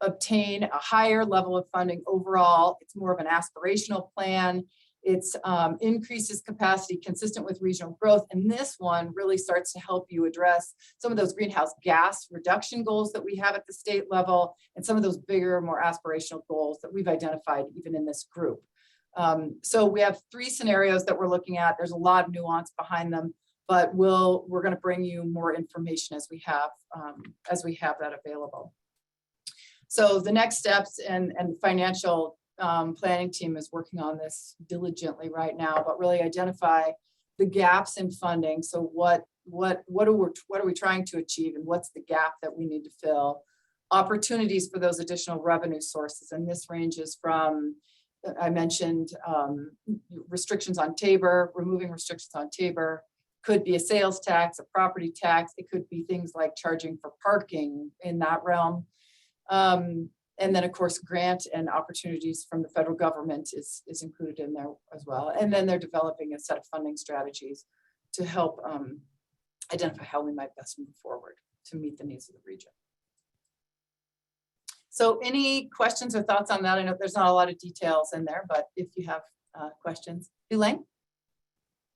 obtain a higher level of funding overall, it's more of an aspirational plan. It's increases capacity consistent with regional growth. And this one really starts to help you address some of those greenhouse gas reduction goals that we have at the state level and some of those bigger, more aspirational goals that we've identified even in this group. So we have 3 scenarios that we're looking at. There's a lot of nuance behind them, but we're going to bring you more information as we have that available. So the next steps and financial planning team is working on this diligently right now, but really identify the gaps in funding. So what are we trying to achieve, and what's the gap that we need to fill? Opportunities for those additional revenue sources, and this ranges from, I mentioned restrictions on Tabor, removing restrictions on Tabor. Could be a sales tax, a property tax. It could be things like charging for parking in that realm. And then, of course, grant and opportunities from the federal government is included in there as well. And then they're developing a set of funding strategies to help identify how we might best move forward to meet the needs of the region. So any questions or thoughts on that? I know there's not a lot of details in there, but if you have questions. Elaine?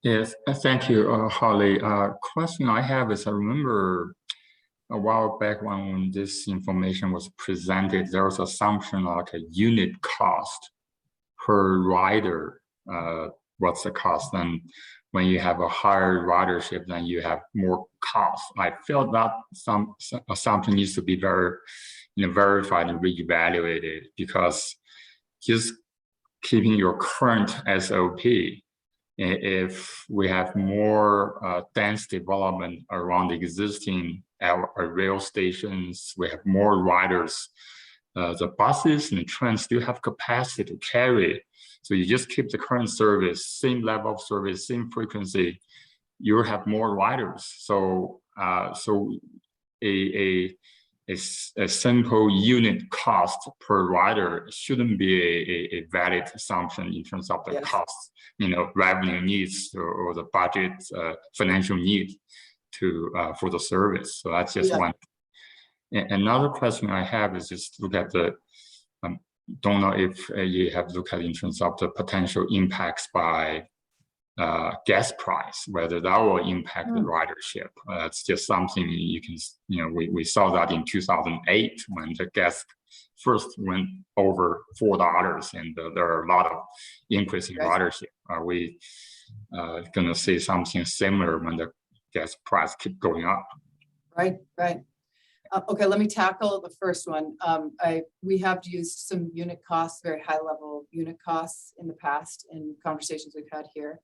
Yes, thank you, Holly. Question I have is, I remember a while back when this information was presented, there was assumption like a unit cost per rider. What's the cost? And when you have a higher ridership, then you have more cost. I feel that some assumption needs to be verified and reevaluated, because just keeping your current SOP, if we have more dense development around the existing rail stations, we have more riders. The buses and the trains still have capacity to carry. So you just keep the current service, same level of service, same frequency, you have more riders. So a simple unit cost per rider shouldn't be a valid assumption in terms of the cost, revenue needs or the budget financial need for the service. So that's just one. Another question I have is just look at the, don't know if you have looked at in terms of the potential impacts by gas price, whether that will impact the ridership. That's just something you can, we saw that in 2008 when the gas first went over $4, and there are a lot of increase in ridership. Are we going to see something similar when the gas price keep going up? Right. Okay, let me tackle the first one. We have used some unit costs, very high level unit costs in the past in conversations we've had here.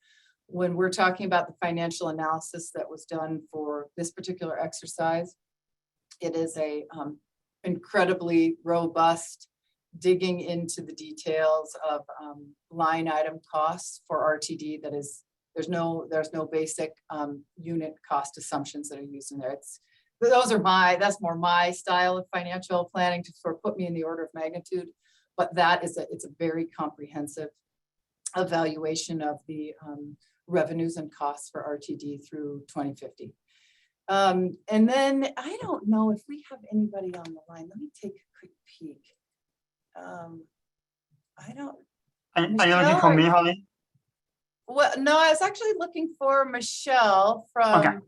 When we're talking about the financial analysis that was done for this particular exercise, it is a incredibly robust digging into the details of line item costs for RTD. That is, there's no basic unit cost assumptions that are used in there. That's more my style of financial planning to sort of put me in the order of magnitude, but it's a very comprehensive evaluation of the revenues and costs for RTD through 2050. And then I don't know if we have anybody on the line. Let me take a quick peek. Are you looking for me, Holly? Well, no, I was actually looking for Michelle from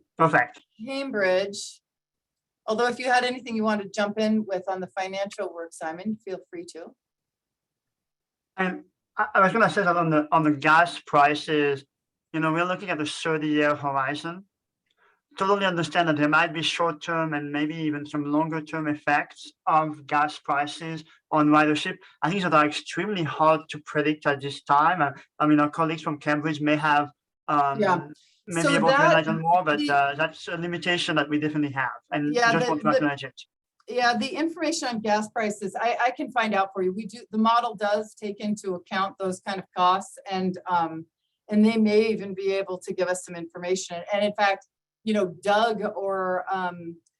Cambridge. Although if you had anything you wanted to jump in with on the financial work, Simon, feel free to. And I was going to say that on the gas prices, we're looking at a 30-year horizon. Totally understand that there might be short-term and maybe even some longer-term effects of gas prices on ridership. I think that are extremely hard to predict at this time. I mean, our colleagues from Cambridge may have maybe able to enlighten more, but that's a limitation that we definitely have, and just want to acknowledge it. Yeah, the information on gas prices, I can find out for you. The model does take into account those kind of costs, and they may even be able to give us some information. And in fact, Doug or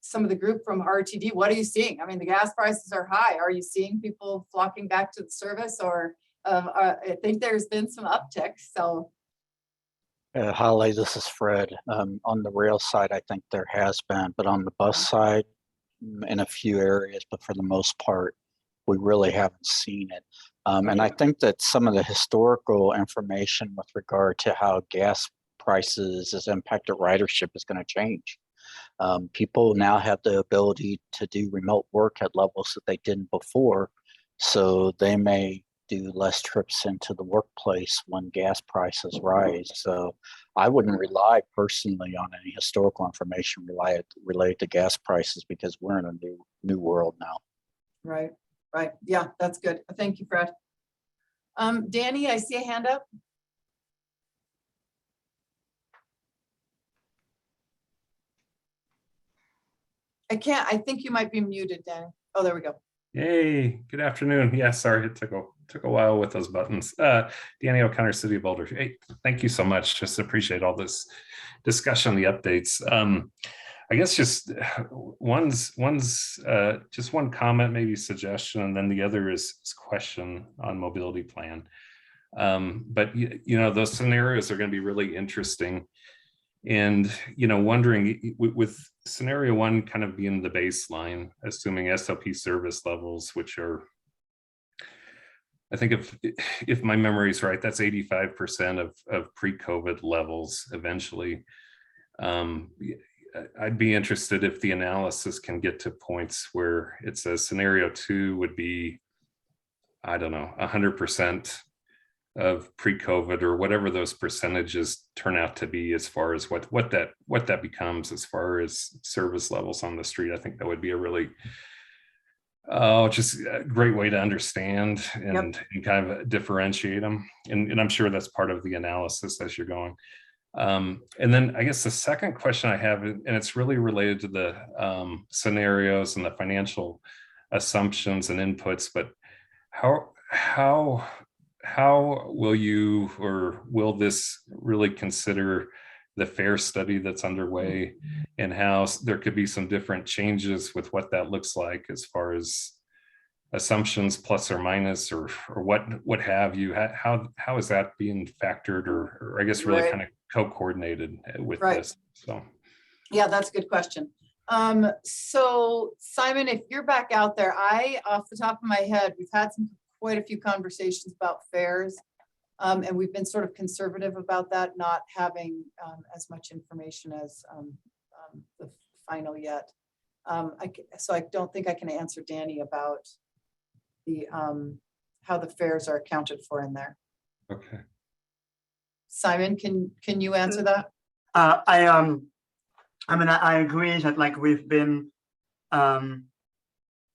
some of the group from RTD, what are you seeing? I mean, the gas prices are high. Are you seeing people flocking back to the service, or I think there's been some uptick, so. Holly, this is Fred. On the rail side, I think there has been, but on the bus side, in a few areas, but for the most part, we really haven't seen it. And I think that some of the historical information with regard to how gas prices has impacted ridership is going to change. People now have the ability to do remote work at levels that they didn't before, so they may do less trips into the workplace when gas prices rise. So I wouldn't rely personally on any historical information related to gas prices because we're in a new world now. Right, right. Yeah, that's good. Thank you, Fred. Danny, I see a hand up. I think you might be muted, Danny. Oh, there we go. Hey, good afternoon. Yeah, sorry, it took a while with those buttons. Danny O'Connor, City of Boulder. Hey, thank you so much. Just appreciate all this discussion, the updates. I guess just just one comment, maybe suggestion, and then the other is question on mobility plan. But those scenarios are going to be really interesting. And, wondering with scenario one kind of being the baseline, assuming SOP service levels, which are, I think if my memory is right, that's 85% of pre-COVID levels eventually. I'd be interested if the analysis can get to points where it says scenario two would be, I don't know, 100% of pre-COVID or whatever those percentages turn out to be as far as what that becomes as far as service levels on the street. I think that would be a really just a great way to understand and kind of differentiate them. And I'm sure that's part of the analysis as you're going. And then I guess the second question I have, and it's really related to the scenarios and the financial assumptions and inputs, but how will you or will this really consider the fare study that's underway and how there could be some different changes with what that looks like as far as assumptions plus or minus or what have you? How is that being factored or I guess really kind of co-coordinated with this? So yeah, that's a good question. So Simon, if you're back out there, off the top of my head, we've had quite a few conversations about fares, and we've been sort of conservative about that, not having as much information as the final yet. So I don't think I can answer Danny about the how the fares are accounted for in there. Okay. Simon, can you answer that? I mean, I agree that like we've been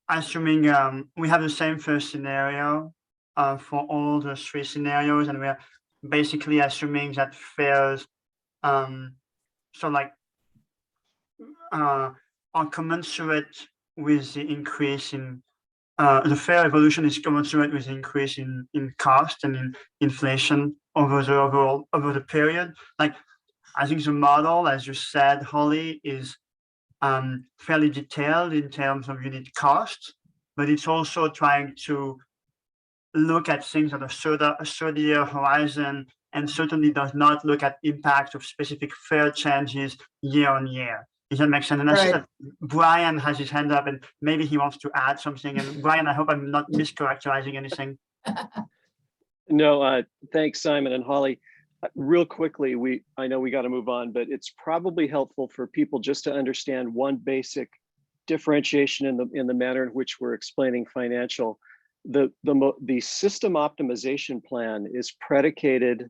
assuming we have the same first scenario for all the three scenarios, and we're basically assuming that fares so like are commensurate with the increase in the fare evolution is commensurate with the increase in cost and in inflation over the period. Like I think the model, as you said, Holly, is fairly detailed in terms of unit cost, but it's also trying to look at things on a 30-year horizon and certainly does not look at impact of specific fare changes year on year. Does that make sense? And I see that Brian has his hand up and maybe he wants to add something. And Brian, I hope I'm not mischaracterizing anything. No, thanks, Simon and Holly. Real quickly, I know we got to move on, but it's probably helpful for people just to understand one basic differentiation in the manner in which we're explaining financial. The system optimization plan is predicated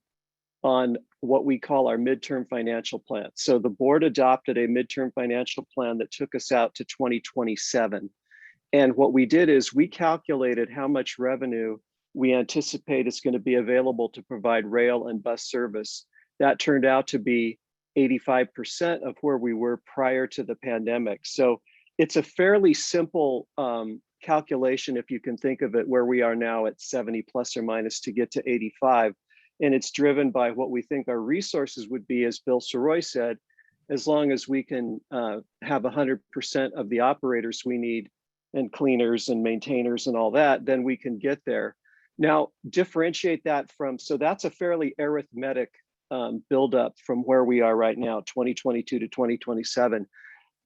on what we call our midterm financial plan. So the board adopted a midterm financial plan that took us out to 2027. And what we did is we calculated how much revenue we anticipate is going to be available to provide rail and bus service. That turned out to be 85% of where we were prior to the pandemic. So it's a fairly simple calculation, if you can think of it, where we are now at 70 plus or minus to get to 85. And it's driven by what we think our resources would be, as Bill Soroy said, as long as we can have 100% of the operators we need and cleaners and maintainers and all that, then we can get there. Now, differentiate that from, so that's a fairly arithmetic build up from where we are right now, 2022 to 2027.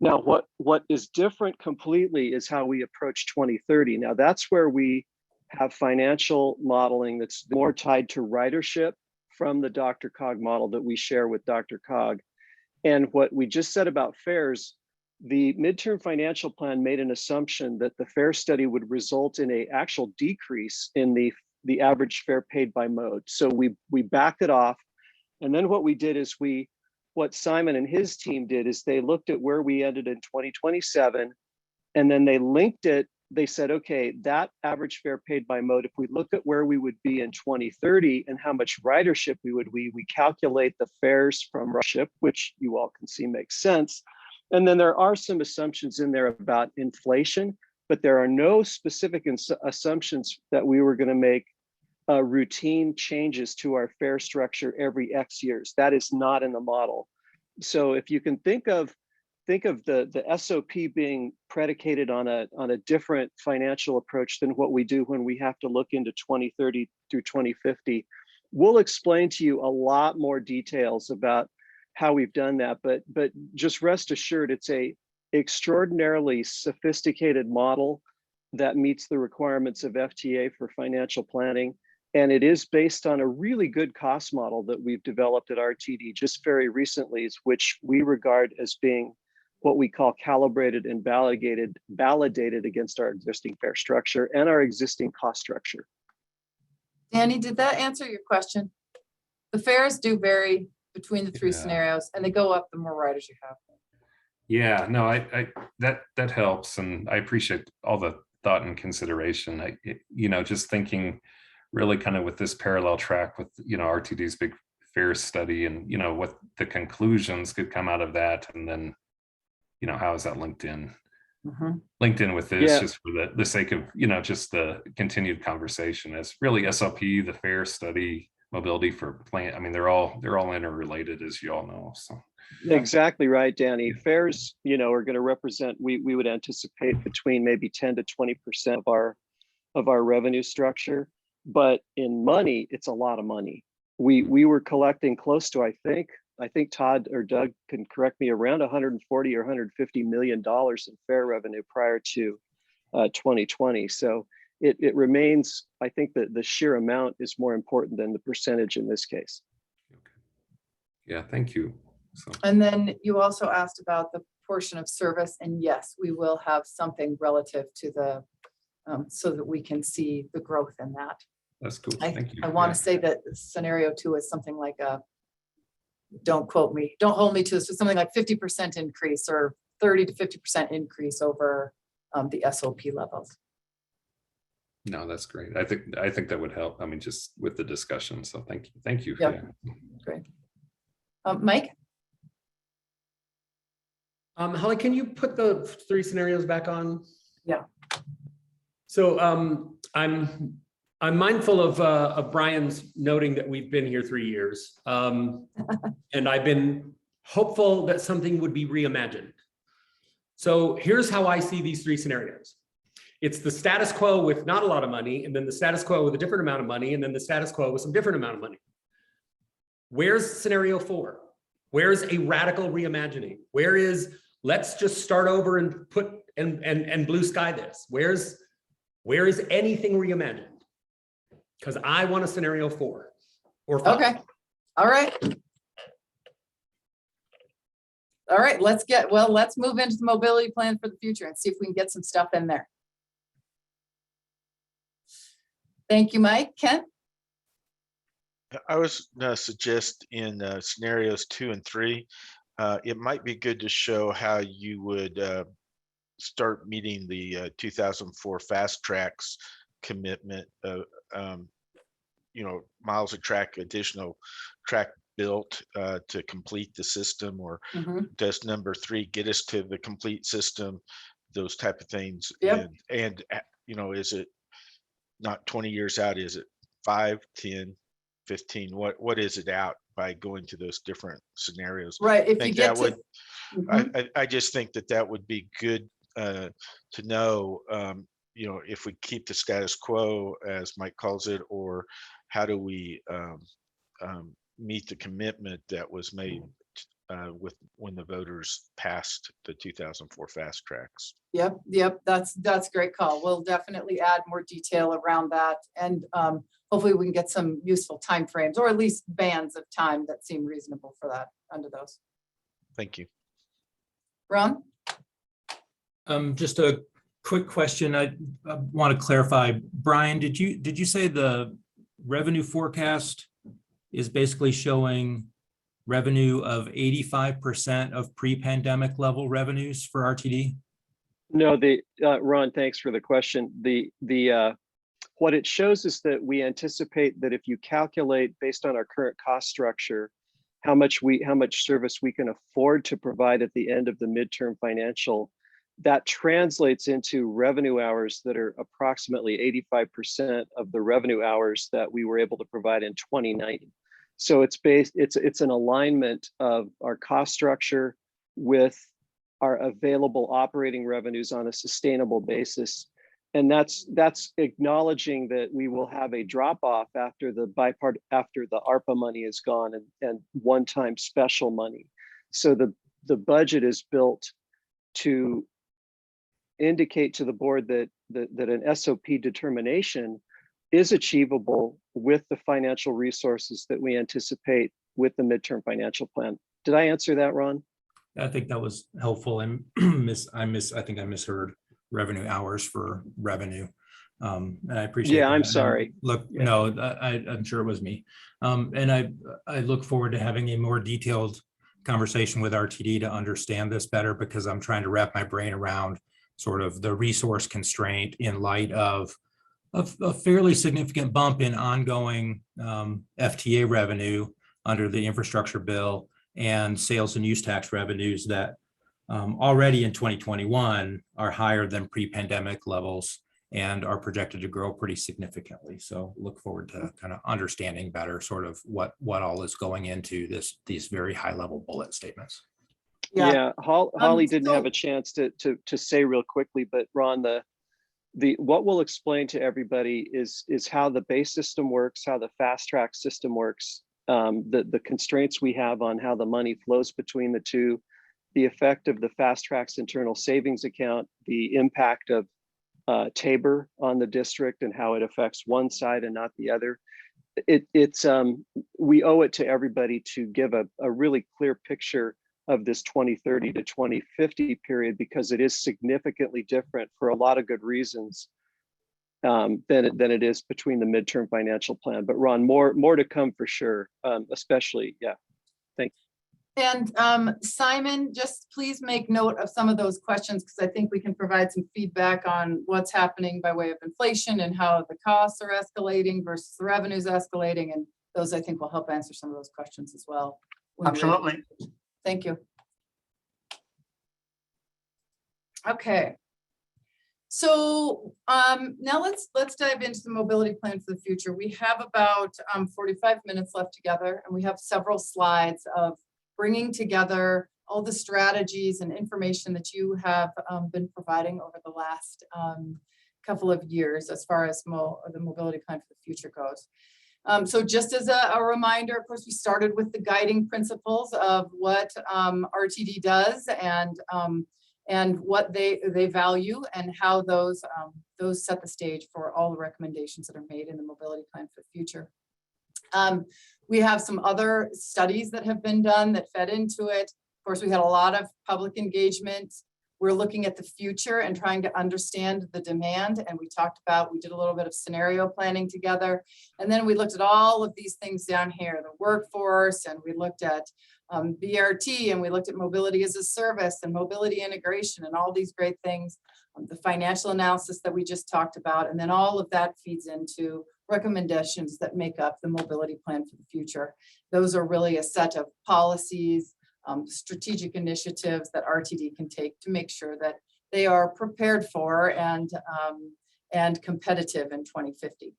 Now, what is different completely is how we approach 2030. Now, that's where we have financial modeling that's more tied to ridership from the DRCOG model that we share with DRCOG. And what we just said about fares, the midterm financial plan made an assumption that the fare study would result in an actual decrease in the average fare paid by mode. So we backed it off. And then what we did is what Simon and his team did is they looked at where we ended in 2027, and then they linked it. They said, okay, that average fare paid by mode, if we look at where we would be in 2030 and how much ridership we calculate the fares from ridership, which you all can see makes sense. And then there are some assumptions in there about inflation, but there are no specific assumptions that we were going to make routine changes to our fare structure every X years. That is not in the model. So if you can think of the SOP being predicated on a different financial approach than what we do when we have to look into 2030 through 2050, we'll explain to you a lot more details about how we've done that. But just rest assured, it's a extraordinarily sophisticated model that meets the requirements of FTA for financial planning. And it is based on a really good cost model that we've developed at RTD just very recently, which we regard as being what we call calibrated and validated against our existing fare structure and our existing cost structure. Danny, did that answer your question? The fares do vary between the three scenarios, and they go up the more riders you have. Yeah, no, I that helps, and I appreciate all the thought and consideration. Just thinking really kind of with this parallel track with RTD's big fare study, and what the conclusions could come out of that, and then how is that linked in with this, just for the sake of just the continued conversation. It's really SLP, the fare study, mobility for plan. I mean, they're all interrelated, as you all know. So exactly right, Danny. Fares are going to represent, we would anticipate between maybe 10 to 20% of our revenue structure. But in money, it's a lot of money. We were collecting close to, I think Todd or Doug can correct me, around 140 or 150 million dollars in fare revenue prior to 2020. So it remains, I think that the sheer amount is more important than the percentage in this case. Okay. Yeah, thank you. And then you also asked about the portion of service, and yes, we will have something relative to the so that we can see the growth in that. That's cool. Thank you. I want to say that scenario 2 is something like don't quote me, don't hold me to this, but something like 50% increase or 30 to 50% increase over the SOP levels. No, that's great. I think that would help. I mean, just with the discussion. So thank you. Yep. Yeah. Great. Mike? Holly, can you put the 3 scenarios back on? Yeah. So I'm mindful of Brian's noting that we've been here 3 years, and I've been hopeful that something would be reimagined. So here's how I see these 3 scenarios. It's the status quo with not a lot of money, and then the status quo with a different amount of money, and then the status quo with some different amount of money. Where's scenario 4? Where's a radical reimagining? Where is, let's just start over and put and blue sky this? Where is anything reimagined? Because I want a scenario 4 or 5. Okay. All right. All right, let's move into the mobility plan for the future and see if we can get some stuff in there. Thank you, Mike. Kent? I was going to suggest in scenarios 2 and 3, it might be good to show how you would start meeting the 2004 fast tracks commitment of miles of track, additional track built to complete the system, or does number 3 get us to the complete system, those type of things. Yep. And is it not 20 years out? Is it 5, 10, 15? What is it out by going to those different scenarios? Right. If you get to, I just think that would be good to know, if we keep the status quo, as Mike calls it, or how do we meet the commitment that was made with when the voters passed the 2004 fast tracks. Yep, that's a great call. We'll definitely add more detail around that, and hopefully we can get some useful timeframes, or at least bands of time that seem reasonable for that under those. Thank you. Ron? Just a quick question. I want to clarify. Brian, did you say the revenue forecast is basically showing revenue of 85% of pre-pandemic level revenues for RTD? No, Ron, thanks for the question. What it shows is that we anticipate that if you calculate based on our current cost structure, how much service we can afford to provide at the end of the midterm financial, that translates into revenue hours that are approximately 85% of the revenue hours that we were able to provide in 2019. So it's an alignment of our cost structure with our available operating revenues on a sustainable basis. And that's acknowledging that we will have a drop off after the ARPA money is gone and one-time special money. So the budget is built to indicate to the board that an SOP determination is achievable with the financial resources that we anticipate with the midterm financial plan. Did I answer that, Ron? I think that was helpful, and I think I misheard revenue hours for revenue. And I appreciate Yeah, that. I'm sorry. Look, Yeah. no, I'm sure it was me. And I look forward to having a more detailed conversation with RTD to understand this better, because I'm trying to wrap my brain around sort of the resource constraint in light of a fairly significant bump in ongoing FTA revenue under the infrastructure bill and sales and use tax revenues that already in 2021 are higher than pre-pandemic levels and are projected to grow pretty significantly. So look forward to kind of understanding better sort of what all is going into these very high level bullet statements. Yeah, Holly didn't have a chance to say real quickly, but Ron, what we'll explain to everybody is how the base system works, how the fast track system works, the constraints we have on how the money flows between the two, the effect of the fast tracks internal savings account, the impact of Tabor on the district and how it affects one side and not the other. We owe it to everybody to give a really clear picture of this 2030 to 2050 period, because it is significantly different for a lot of good reasons than it is between the midterm financial plan. But Ron, more to come for sure, especially, yeah. Thanks. And Simon, just please make note of some of those questions, because I think we can provide some feedback on what's happening by way of inflation and how the costs are escalating versus the revenues escalating. And those, I think, will help answer some of those questions as well. Absolutely. Thank you. Okay. So now let's dive into the mobility plan for the future. We have about 45 minutes left together, and we have several slides of bringing together all the strategies and information that you have been providing over the last couple of years as far as the mobility plan for the future goes. So just as a reminder, of course, we started with the guiding principles of what RTD does and what they value, and how those set the stage for all the recommendations that are made in the mobility plan for the future. We have some other studies that have been done that fed into it. Of course, we had a lot of public engagement. We're looking at the future and trying to understand the demand. And we did a little bit of scenario planning together. And then we looked at all of these things down here, the workforce, and we looked at BRT, and we looked at mobility as a service and mobility integration and all these great things, the financial analysis that we just talked about. And then all of that feeds into recommendations that make up the mobility plan for the future. Those are really a set of policies, strategic initiatives that RTD can take to make sure that they are prepared for and competitive in 2050.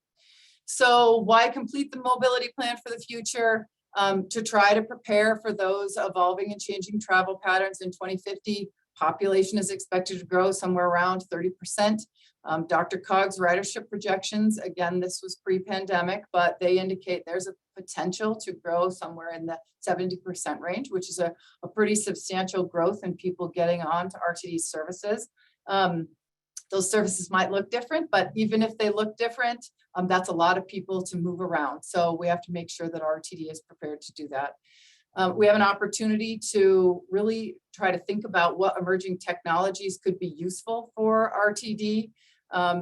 So why complete the mobility plan for the future? To try to prepare for those evolving and changing travel patterns in 2050. Population is expected to grow somewhere around 30%. Dr. Cog's ridership projections, again, this was pre-pandemic, but they indicate there's a potential to grow somewhere in the 70% range, which is a pretty substantial growth in people getting on to RTD services. Those services might look different, but even if they look different, that's a lot of people to move around. So we have to make sure that RTD is prepared to do that. We have an opportunity to really try to think about what emerging technologies could be useful for RTD.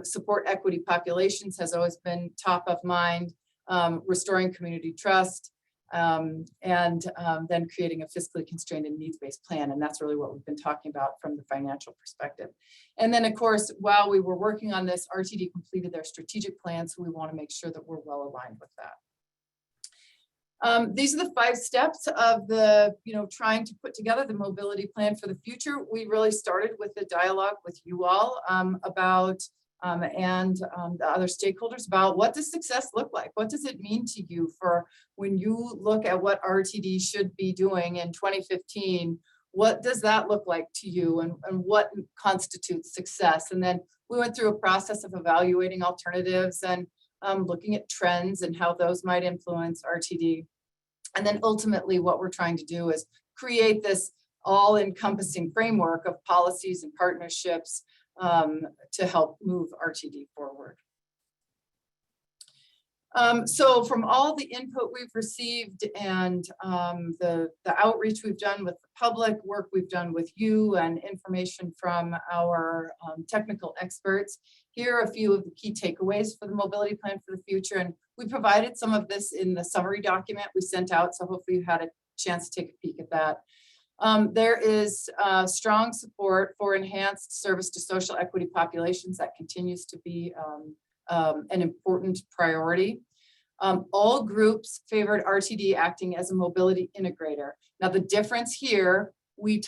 Support equity populations has always been top of mind, restoring community trust, and then creating a fiscally constrained and needs-based plan. And that's really what we've been talking about from the financial perspective. And then, of course, while we were working on this, RTD completed their strategic plan, so we want to make sure that we're well aligned with that. These are the 5 steps of the, trying to put together the mobility plan for the future. We really started with the dialogue with you all about the other stakeholders about what does success look like? What does it mean to you for when you look at what RTD should be doing in 2015? What does that look like to you, and what constitutes success? And then we went through a process of evaluating alternatives and looking at trends and how those might influence RTD. And then ultimately what we're trying to do is create this all-encompassing framework of policies and partnerships to help move RTD forward. So from all the input we've received and the outreach we've done with the public, work we've done with you, and information from our technical experts, here are a few of the key takeaways for the mobility plan for the future. And we provided some of this in the summary document we sent out, so hopefully you had a chance to take a peek at that. There is strong support for enhanced service to social equity populations. That continues to be an important priority. All groups favored RTD acting as a mobility integrator. Now the difference here, we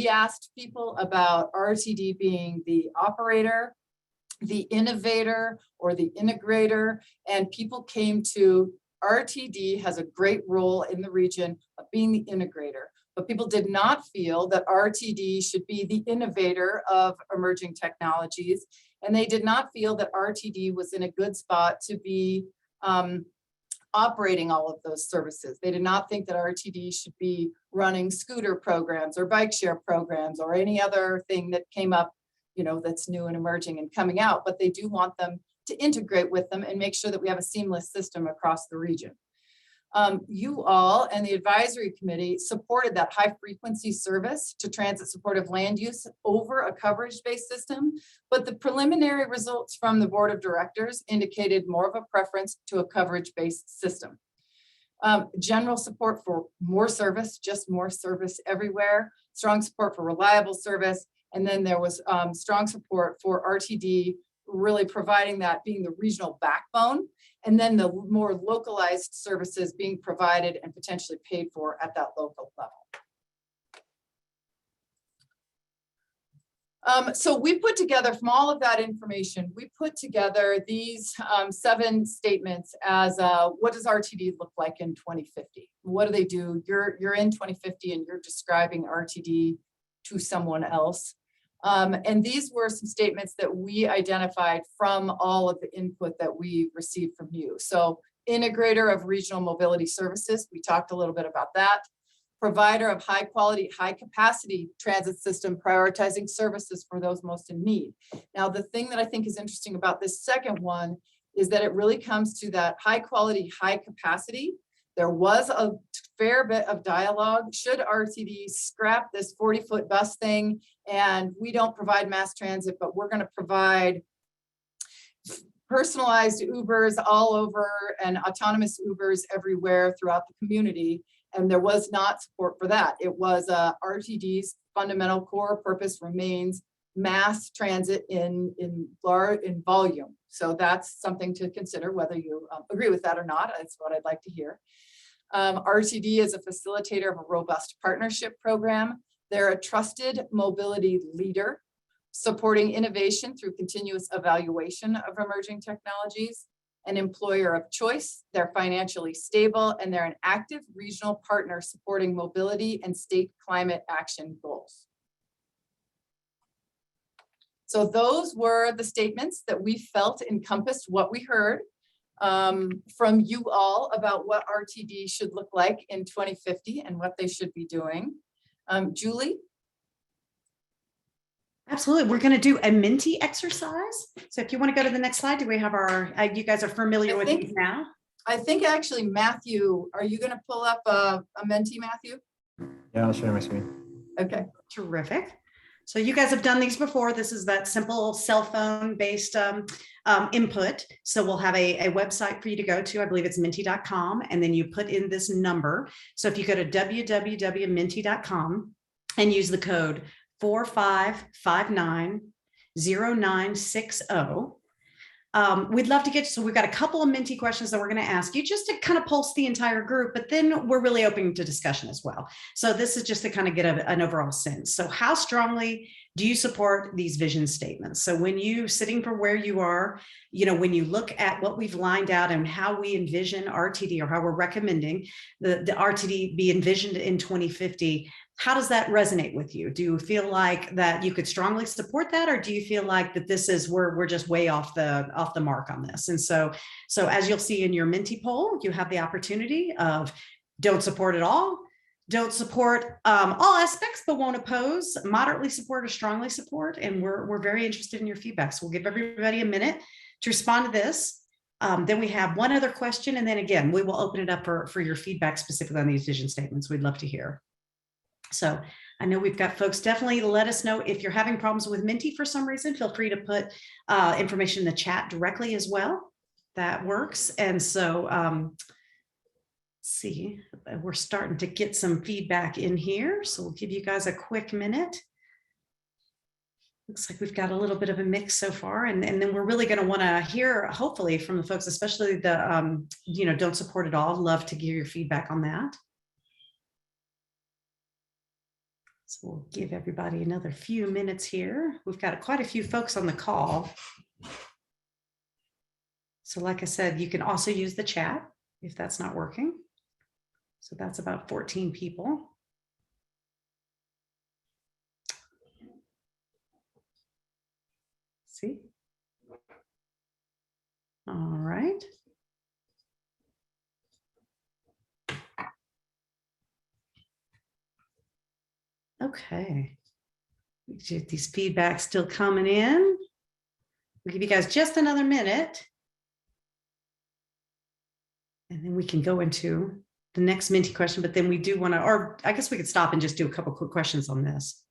asked people about RTD being the operator, the innovator, or the integrator, and people came to RTD has a great role in the region of being the integrator. But people did not feel that RTD should be the innovator of emerging technologies. And they did not feel that RTD was in a good spot to be operating all of those services. They did not think that RTD should be running scooter programs or bike share programs or any other thing that came up, that's new and emerging and coming out, but they do want them to integrate with them and make sure that we have a seamless system across the region. You all and the advisory committee supported that high frequency service to transit supportive land use over a coverage-based system, but the preliminary results from the board of directors indicated more of a preference to a coverage-based system. General support for more service, just more service everywhere, strong support for reliable service, and then there was strong support for RTD really providing that, being the regional backbone, and then the more localized services being provided and potentially paid for at that local level. So we put together, from all of that information, we put together these 7 statements as what does RTD look like in 2050? What do they do? You're in 2050 and you're describing RTD to someone else. And these were some statements that we identified from all of the input that we received from you. So integrator of regional mobility services, we talked a little bit about that. Provider of high quality, high capacity transit system, prioritizing services for those most in need. Now, the thing that I think is interesting about this second one is that it really comes to that high quality, high capacity. There was a fair bit of dialogue. Should RTD scrap this 40-foot bus thing and we don't provide mass transit, but we're going to provide personalized Ubers all over and autonomous Ubers everywhere throughout the community? And there was not support for that. It was RTD's fundamental core purpose remains mass transit in volume. So that's something to consider, whether you agree with that or not. That's what I'd like to hear. RTD is a facilitator of a robust partnership program. They're a trusted mobility leader, supporting innovation through continuous evaluation of emerging technologies. An employer of choice, they're financially stable, and they're an active regional partner supporting mobility and state climate action goals. So those were the statements that we felt encompassed what we heard. from you all about what RTD should look like in 2050 and what they should be doing. Julie? Absolutely. We're going to do a Minty exercise. So if you want to go to the next slide, do we have our, you guys are familiar with these now? I think actually, Matthew, are you going to pull up a Menti, Matthew? Yeah, I'll share my screen. Okay. Terrific. So you guys have done these before. This is that simple cell phone based input. So we'll have a website for you to go to. I believe it's minty.com. And then you put in this number. So if you go to www.minty.com and use the code 45590960. We'd love to get, so we've got a couple of Minty questions that we're going to ask you just to kind of pulse the entire group, but then we're really open to discussion as well. So this is just to kind of get an overall sense. So how strongly do you support these vision statements? So when you sitting for where you are, you know, when you look at what we've lined out and how we envision RTD or how we're recommending the RTD be envisioned in 2050, how does that resonate with you? Do you feel like that you could strongly support that, or do you feel like that this is where we're just way off the mark on this? And so as you'll see in your Minty poll, you have the opportunity of don't support at all, don't support all aspects, but won't oppose, moderately support, or strongly support. And we're very interested in your feedback. So we'll give everybody a minute to respond to this. Then we have one other question. And then again, we will open it up for your feedback specifically on these vision statements. We'd love to hear. So I know we've got folks, definitely let us know if you're having problems with Minty for some reason. Feel free to put information in the chat directly as well. That works. And so let's see, we're starting to get some feedback in here. So we'll give you guys a quick minute. Looks like we've got a little bit of a mix so far. And then we're really going to want to hear, hopefully, from the folks, especially the, you know, don't support at all. Love to hear your feedback on that. So we'll give everybody another few minutes here. We've got quite a few folks on the call. So like I said, you can also use the chat if that's not working. So that's about 14 people. See? All right. Okay. These feedbacks still coming in. We'll give you guys just another minute. And then we can go into the next Minty question, but then we do want to, or I guess we could stop and just do a couple quick questions on this.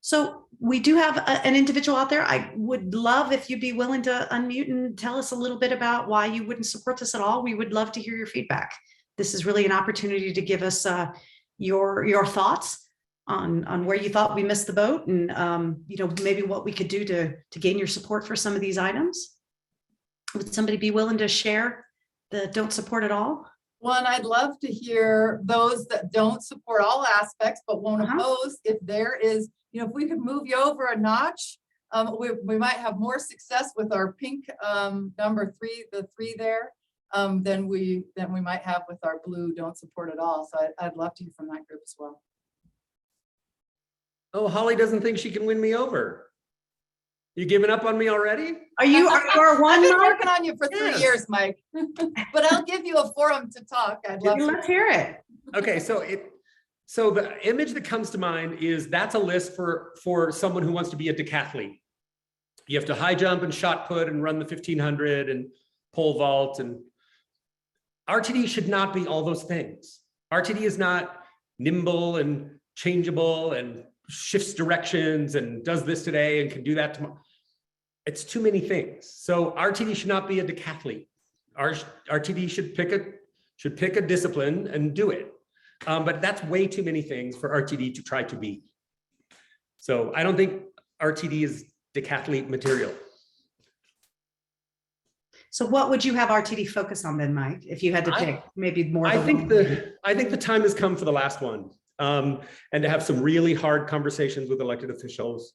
So we do have an individual out there. I would love if you'd be willing to unmute and tell us a little bit about why you wouldn't support this at all. We would love to hear your feedback. This is really an opportunity to give us your thoughts on where you thought we missed the boat, and you know, maybe what we could do to gain your support for some of these items. Would somebody be willing to share the don't support at all? Well, and I'd love to hear those that don't support all aspects but won't oppose. If there is, you know, if we could move you over a notch, we might have more success with our pink number 3, the 3 there, than we might have with our blue don't support at all. So I'd love to hear from that group as well. Oh, Holly doesn't think she can win me over. You giving up on me already? Are you our one? I've been working on you for 3 years, Mike. But I'll give you a forum to talk. I'd love to. Let's hear it. Okay, so the image that comes to mind is that's a list for someone who wants to be a decathlete. You have to high jump and shot put and run the 1500 and pole vault, and RTD should not be all those things. RTD is not nimble and changeable and shifts directions and does this today and can do that tomorrow. It's too many things. So RTD should not be a decathlete. RTD should pick a discipline and do it. But that's way too many things for RTD to try to be. So I don't think RTD is decathlete material. So what would you have RTD focus on then, Mike, if you had to pick maybe more? I think the time has come for the last one, and to have some really hard conversations with elected officials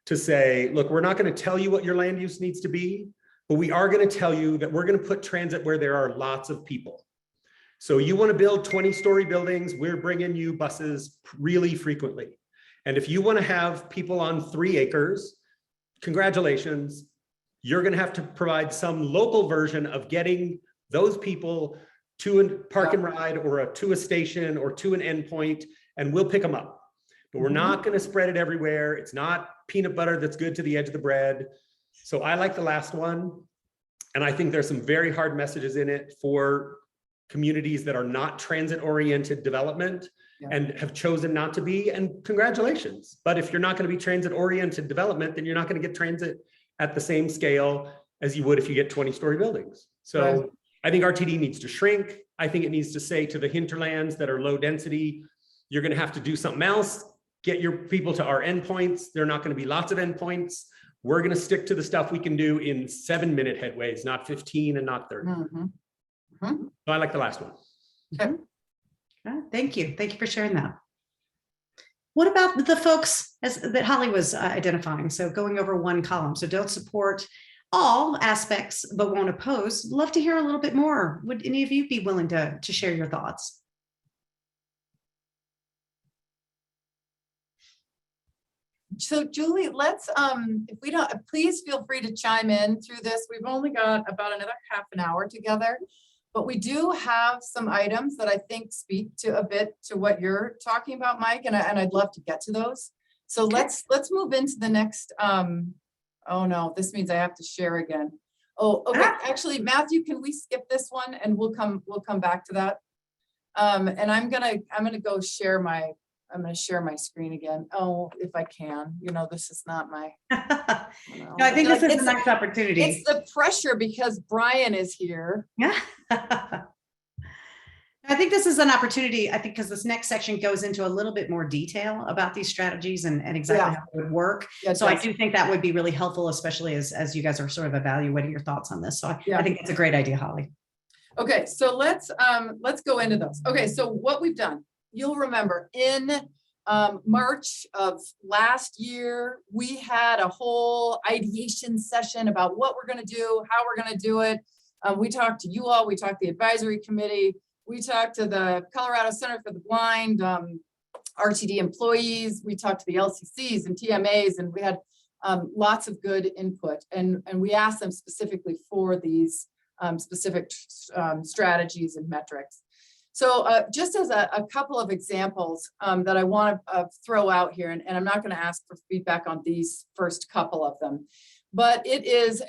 to say, look, we're not going to tell you what your land use needs to be, but we are going to tell you that we're going to put transit where there are lots of people. So you want to build 20-story buildings, we're bringing you buses really frequently. And if you want to have people on 3 acres, congratulations. You're going to have to provide some local version of getting those people to a park and ride or to a station or to an endpoint, and we'll pick them up. But we're not going to spread it everywhere. It's not peanut butter that's good to the edge of the bread. So I like the last one. And I think there's some very hard messages in it for communities that are not transit-oriented development and have chosen not to be, and congratulations. But if you're not going to be transit-oriented development, then you're not going to get transit at the same scale as you would if you get 20-story buildings. So I think RTD needs to shrink. I think it needs to say to the hinterlands that are low density, you're going to have to do something else. Get your people to our endpoints. There are not going to be lots of endpoints. We're going to stick to the stuff we can do in 7-minute headways, not 15 and not 30. So I like the last one. Okay. Thank you. Thank you for sharing that. What about the folks that Holly was identifying? So going over one column. So don't support all aspects, but won't oppose. Love to hear a little bit more. Would any of you be willing to share your thoughts? So Julie, let's, if we don't, please feel free to chime in through this. We've only got about another half an hour together, but we do have some items that I think speak to a bit to what you're talking about, Mike, and I'd love to get to those. So let's move into the next, oh no, this means I have to share again. Oh, okay. Actually, Matthew, can we skip this one and we'll come back to that. And I'm gonna go share my, I'm going to share my screen again. Oh, if I can, you know, this is not my. No, I think this is a nice opportunity. It's the pressure because Brian is here. Yeah. I think this is an opportunity, I think, because this next section goes into a little bit more detail about these strategies and exactly how it would work. So I do think that would be really helpful, especially as you guys are sort of evaluating your thoughts on this. So I think it's a great idea, Holly. Okay, so let's go into those. Okay, so what we've done. You'll remember in March of last year, we had a whole ideation session about what we're going to do, how we're going to do it. We talked to you all, we talked to the advisory committee, we talked to the Colorado Center for the Blind, RTD employees, we talked to the LCCs and TMAs, and we had lots of good input. And we asked them specifically for these specific strategies and metrics. So just as a couple of examples that I want to throw out here, and I'm not going to ask for feedback on these first couple of them, but it is,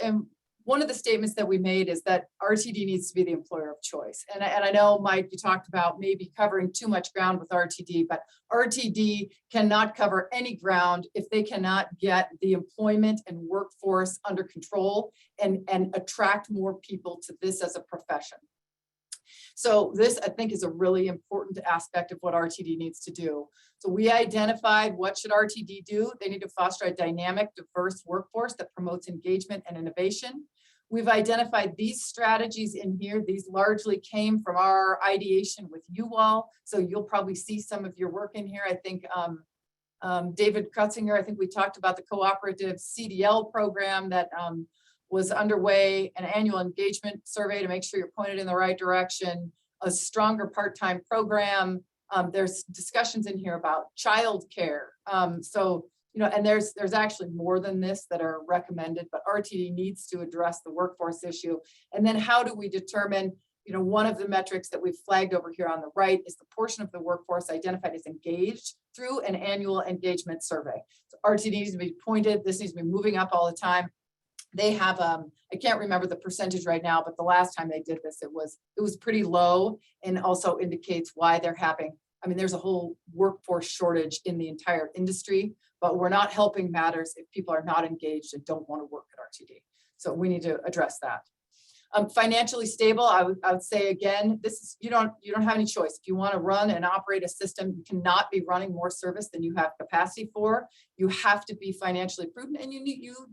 one of the statements that we made is that RTD needs to be the employer of choice. And I know, Mike, you talked about maybe covering too much ground with RTD, but RTD cannot cover any ground if they cannot get the employment and workforce under control and attract more people to this as a profession. So this, I think, is a really important aspect of what RTD needs to do. So we identified what should RTD do. They need to foster a dynamic, diverse workforce that promotes engagement and innovation. We've identified these strategies in here. These largely came from our ideation with you all. So you'll probably see some of your work in here. I think David Krutzinger, I think we talked about the cooperative CDL program that was underway, an annual engagement survey to make sure you're pointed in the right direction, a stronger part-time program. There's discussions in here about childcare. So, you know, and there's actually more than this that are recommended, but RTD needs to address the workforce issue. And then how do we determine, you know, one of the metrics that we've flagged over here on the right is the portion of the workforce identified as engaged through an annual engagement survey. So RTD needs to be pointed, this needs to be moving up all the time. They have, I can't remember the percentage right now, but the last time they did this, it was pretty low, and also indicates why they're having, I mean, there's a whole workforce shortage in the entire industry, but we're not helping matters if people are not engaged and don't want to work at RTD. So we need to address that. Financially stable, I would say again, this is, you don't have any choice. If you want to run and operate a system, you cannot be running more service than you have capacity for. You have to be financially prudent, and you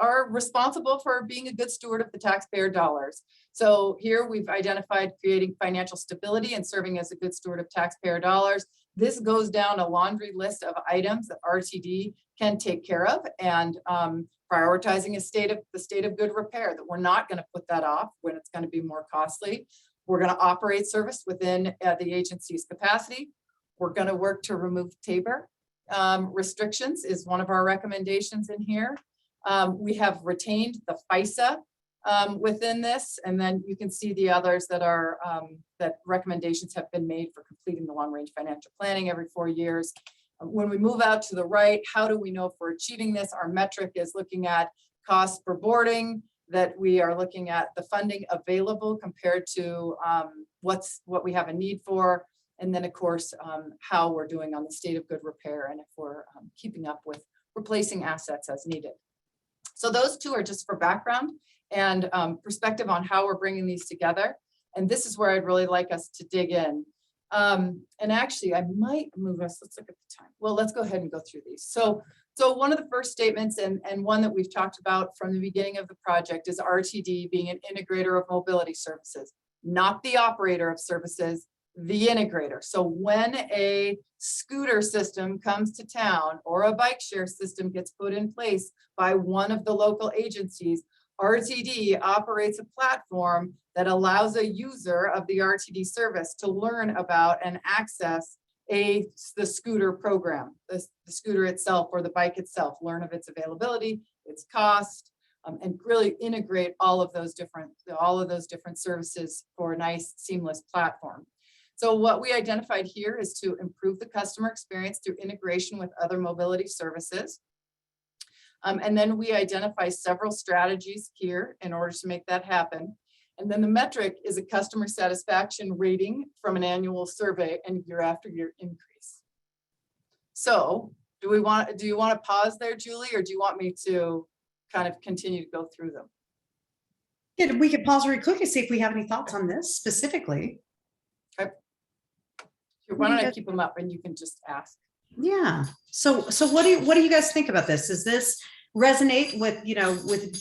are responsible for being a good steward of the taxpayer dollars. So here we've identified creating financial stability and serving as a good steward of taxpayer dollars. This goes down a laundry list of items that RTD can take care of, and prioritizing the state of good repair, that we're not going to put that off when it's going to be more costly. We're going to operate service within the agency's capacity. We're going to work to remove TABOR restrictions is one of our recommendations in here. We have retained the FISA within this, and then you can see the others that are that recommendations have been made for completing the long-range financial planning every 4 years. When we move out to the right, how do we know if we're achieving this? Our metric is looking at cost per boarding, that we are looking at the funding available compared to what we have a need for. And then of course, how we're doing on the state of good repair and if we're keeping up with replacing assets as needed. So those two are just for background and perspective on how we're bringing these together. And this is where I'd really like us to dig in. And actually I might move us, let's look at the time. Well, let's go ahead and go through these. So one of the first statements and one that we've talked about from the beginning of the project is RTD being an integrator of mobility services, not the operator of services, the integrator. So when a scooter system comes to town or a bike share system gets put in place by one of the local agencies, RTD operates a platform that allows a user of the RTD service to learn about and access the scooter program, the scooter itself or the bike itself, learn of its availability, its cost, and really integrate all of those different services for a nice seamless platform. So what we identified here is to improve the customer experience through integration with other mobility services. And then we identify several strategies here in order to make that happen. And then the metric is a customer satisfaction rating from an annual survey and year after year increase. So do you want to pause there, Julie, or do you want me to kind of continue to go through them? Yeah, we could pause really quick and see if we have any thoughts on this specifically. Okay. Why don't I keep them up and you can just ask? Yeah. So what do you guys think about this? Does this resonate with,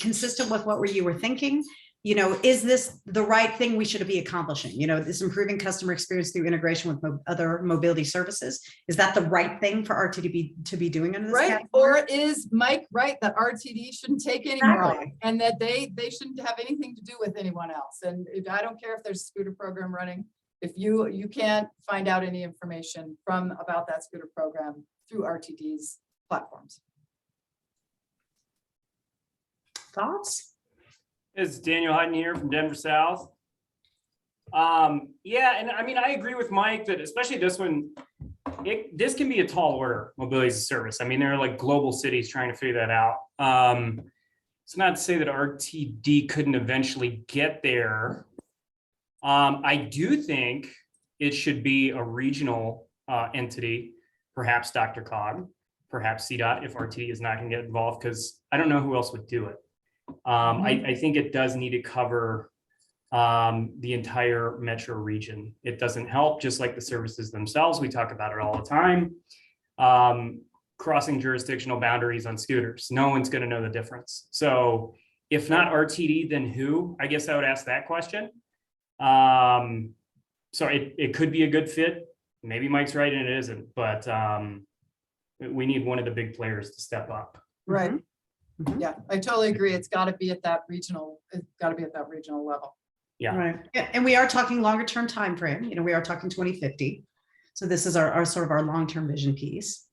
consistent with what you were thinking? Is this the right thing we should be accomplishing? This improving customer experience through integration with other mobility services. Is that the right thing for RTD to be doing under this right? category? Or is Mike right that RTD shouldn't take any more Exactly. and that they shouldn't have anything to do with anyone else? And I don't care if there's a scooter program running. If you can't find out any information about that scooter program through RTD's platforms. Thoughts? It's Daniel Hyden here from Denver South. Yeah, and I mean, I agree with Mike that especially this one, this can be a tall order, mobility as a service. I mean, there are like global cities trying to figure that out. It's not to say that RTD couldn't eventually get there. I do think it should be a regional entity, perhaps Dr. Cog, perhaps CDOT if RTD is not going to get involved, because I don't know who else would do it. I think it does need to cover the entire metro region. It doesn't help, just like the services themselves. We talk about it all the time. Crossing jurisdictional boundaries on scooters. No one's going to know the difference. So if not RTD, then who? I guess I would ask that question. So it could be a good fit. Maybe Mike's right and it isn't, but we need one of the big players to step up. Right. Yeah, I totally agree. It's got to be at that regional. It's got to be at that regional level. Yeah. Right. Yeah, and we are talking longer term time frame. We are talking 2050. So this is our sort of our long-term vision piece.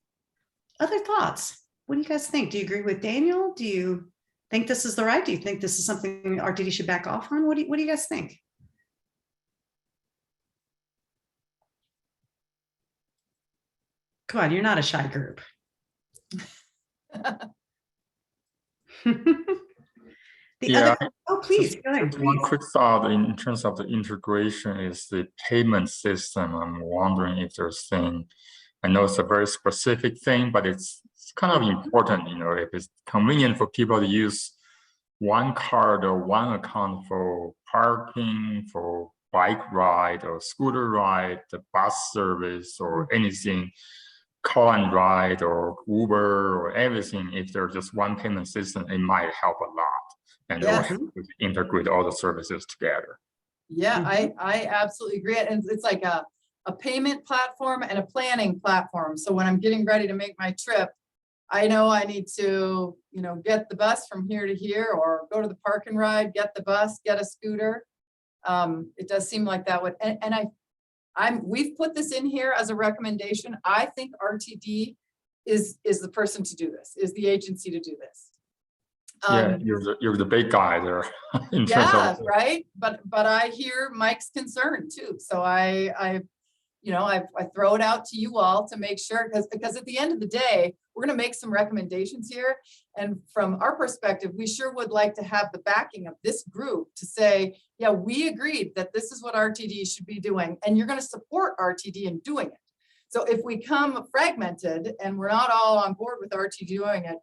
Other thoughts? What do you guys think? Do you agree with Daniel? Do you think this is the right? Do you think this is something RTD should back off on? What do you guys think? Come on, you're not a shy group. Please go ahead. One quick thought in terms of the integration is the payment system. I'm wondering if there's thing. I know it's a very specific thing, but it's kind of important. If it's convenient for people to use one card or one account for parking, for bike ride or scooter ride, the bus service or anything, call and ride or Uber or everything. If there's just one payment system, it might help a lot. And integrate all the services together. Yeah, I absolutely agree. And it's like a payment platform and a planning platform. So when I'm getting ready to make my trip, I know I need to, get the bus from here to here or go to the park and ride, get the bus, get a scooter. It does seem like that would, we've put this in here as a recommendation. I think RTD is the person to do this, is the agency to do this. Yeah, you're the big guy there in terms Yeah, of. right. But I hear Mike's concern too. So I throw it out to you all to make sure, because at the end of the day, we're going to make some recommendations here. And from our perspective, we sure would like to have the backing of this group to say, yeah, we agreed that this is what RTD should be doing, and you're going to support RTD in doing it. So if we come fragmented and we're not all on board with RTD doing it,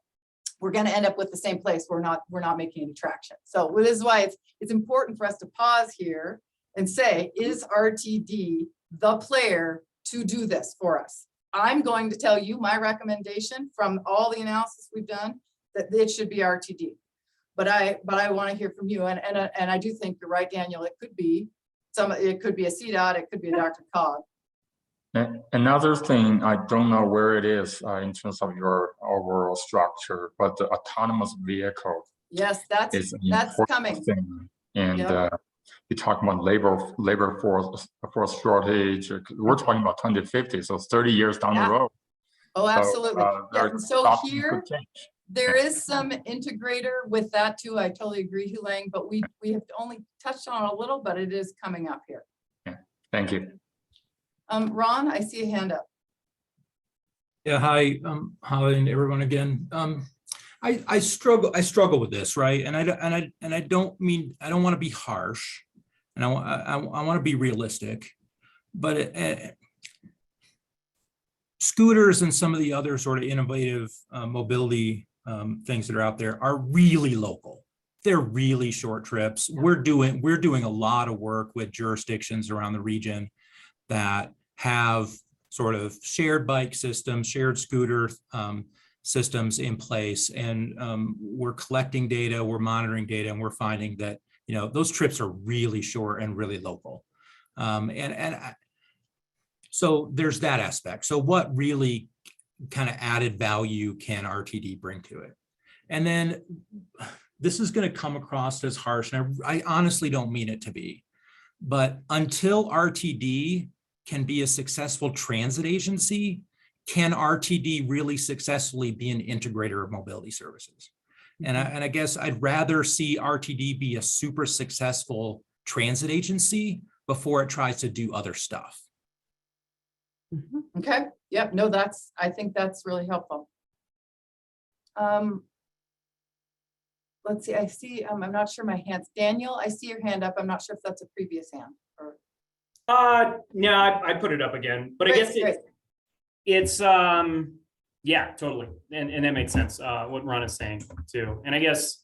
we're going to end up with the same place. We're not making any traction. So this is why it's important for us to pause here and say, is RTD the player to do this for us? I'm going to tell you my recommendation from all the analysis we've done, that it should be RTD. But I want to hear from you. And I do think you're right, Daniel. It could be a CDOT, it could be a Dr. Cog. Another thing, I don't know where it is in terms of your overall structure, but the autonomous vehicle. Yes, that's coming. Thing. And Yep. you talk about labor force shortage. We're talking about 2050, so it's 30 years down the road. Oh, absolutely. And so here, could change. there is some integrator with that too. I totally agree, Hulang, but we have only touched on a little, but it is coming up here. Yeah, thank you. Ron, I see a hand up. Yeah, hi, Holly and everyone again. I struggle with this, right? And I don't want to be harsh, and I want to be realistic, but scooters and some of the other sort of innovative mobility things that are out there are really local. They're really short trips. We're doing a lot of work with jurisdictions around the region that have sort of shared bike systems, shared scooter systems in place, and we're collecting data, we're monitoring data, and we're finding that those trips are really short and really local. So there's that aspect. So what really kind of added value can RTD bring to it? And then this is going to come across as harsh, and I honestly don't mean it to be, but until RTD can be a successful transit agency, can RTD really successfully be an integrator of mobility services? And I guess I'd rather see RTD be a super successful transit agency before it tries to do other stuff. Okay. Yep. No, I think that's really helpful. Let's see. I see. I'm not sure my hands. Daniel, I see your hand up. I'm not sure if that's a previous hand or. No, I put it up again, but Great, I guess it's yeah, totally, and that makes sense. What Ron is saying too, and I guess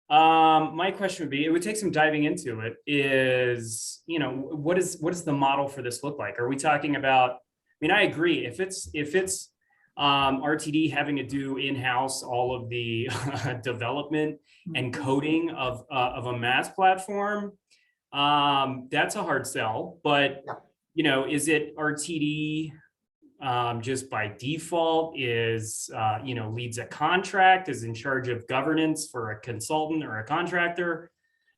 my question would be, it would take some diving into it. Is what does the model for this look like? Are we talking about? I mean, I agree. If it's RTD having to do in-house all of the development and coding of a mass platform. That's a hard sell, but is it RTD just by default? Is leads a contract, is in charge of governance for a consultant or a contractor?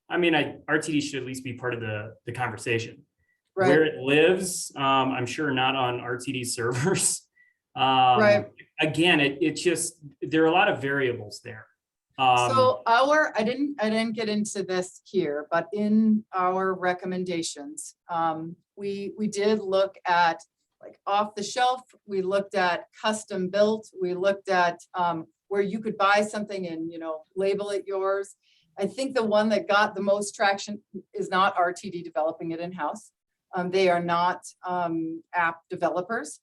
I mean, RTD should at least be part of the conversation. Right. Where it lives, I'm sure not on RTD servers. Right. Again, it just, there are a lot of variables there. So I didn't get into this here, but in our recommendations, we did look at like off the shelf, we looked at custom built, we looked at where you could buy something and label it yours. I think the one that got the most traction is not RTD developing it in-house. They are not app developers.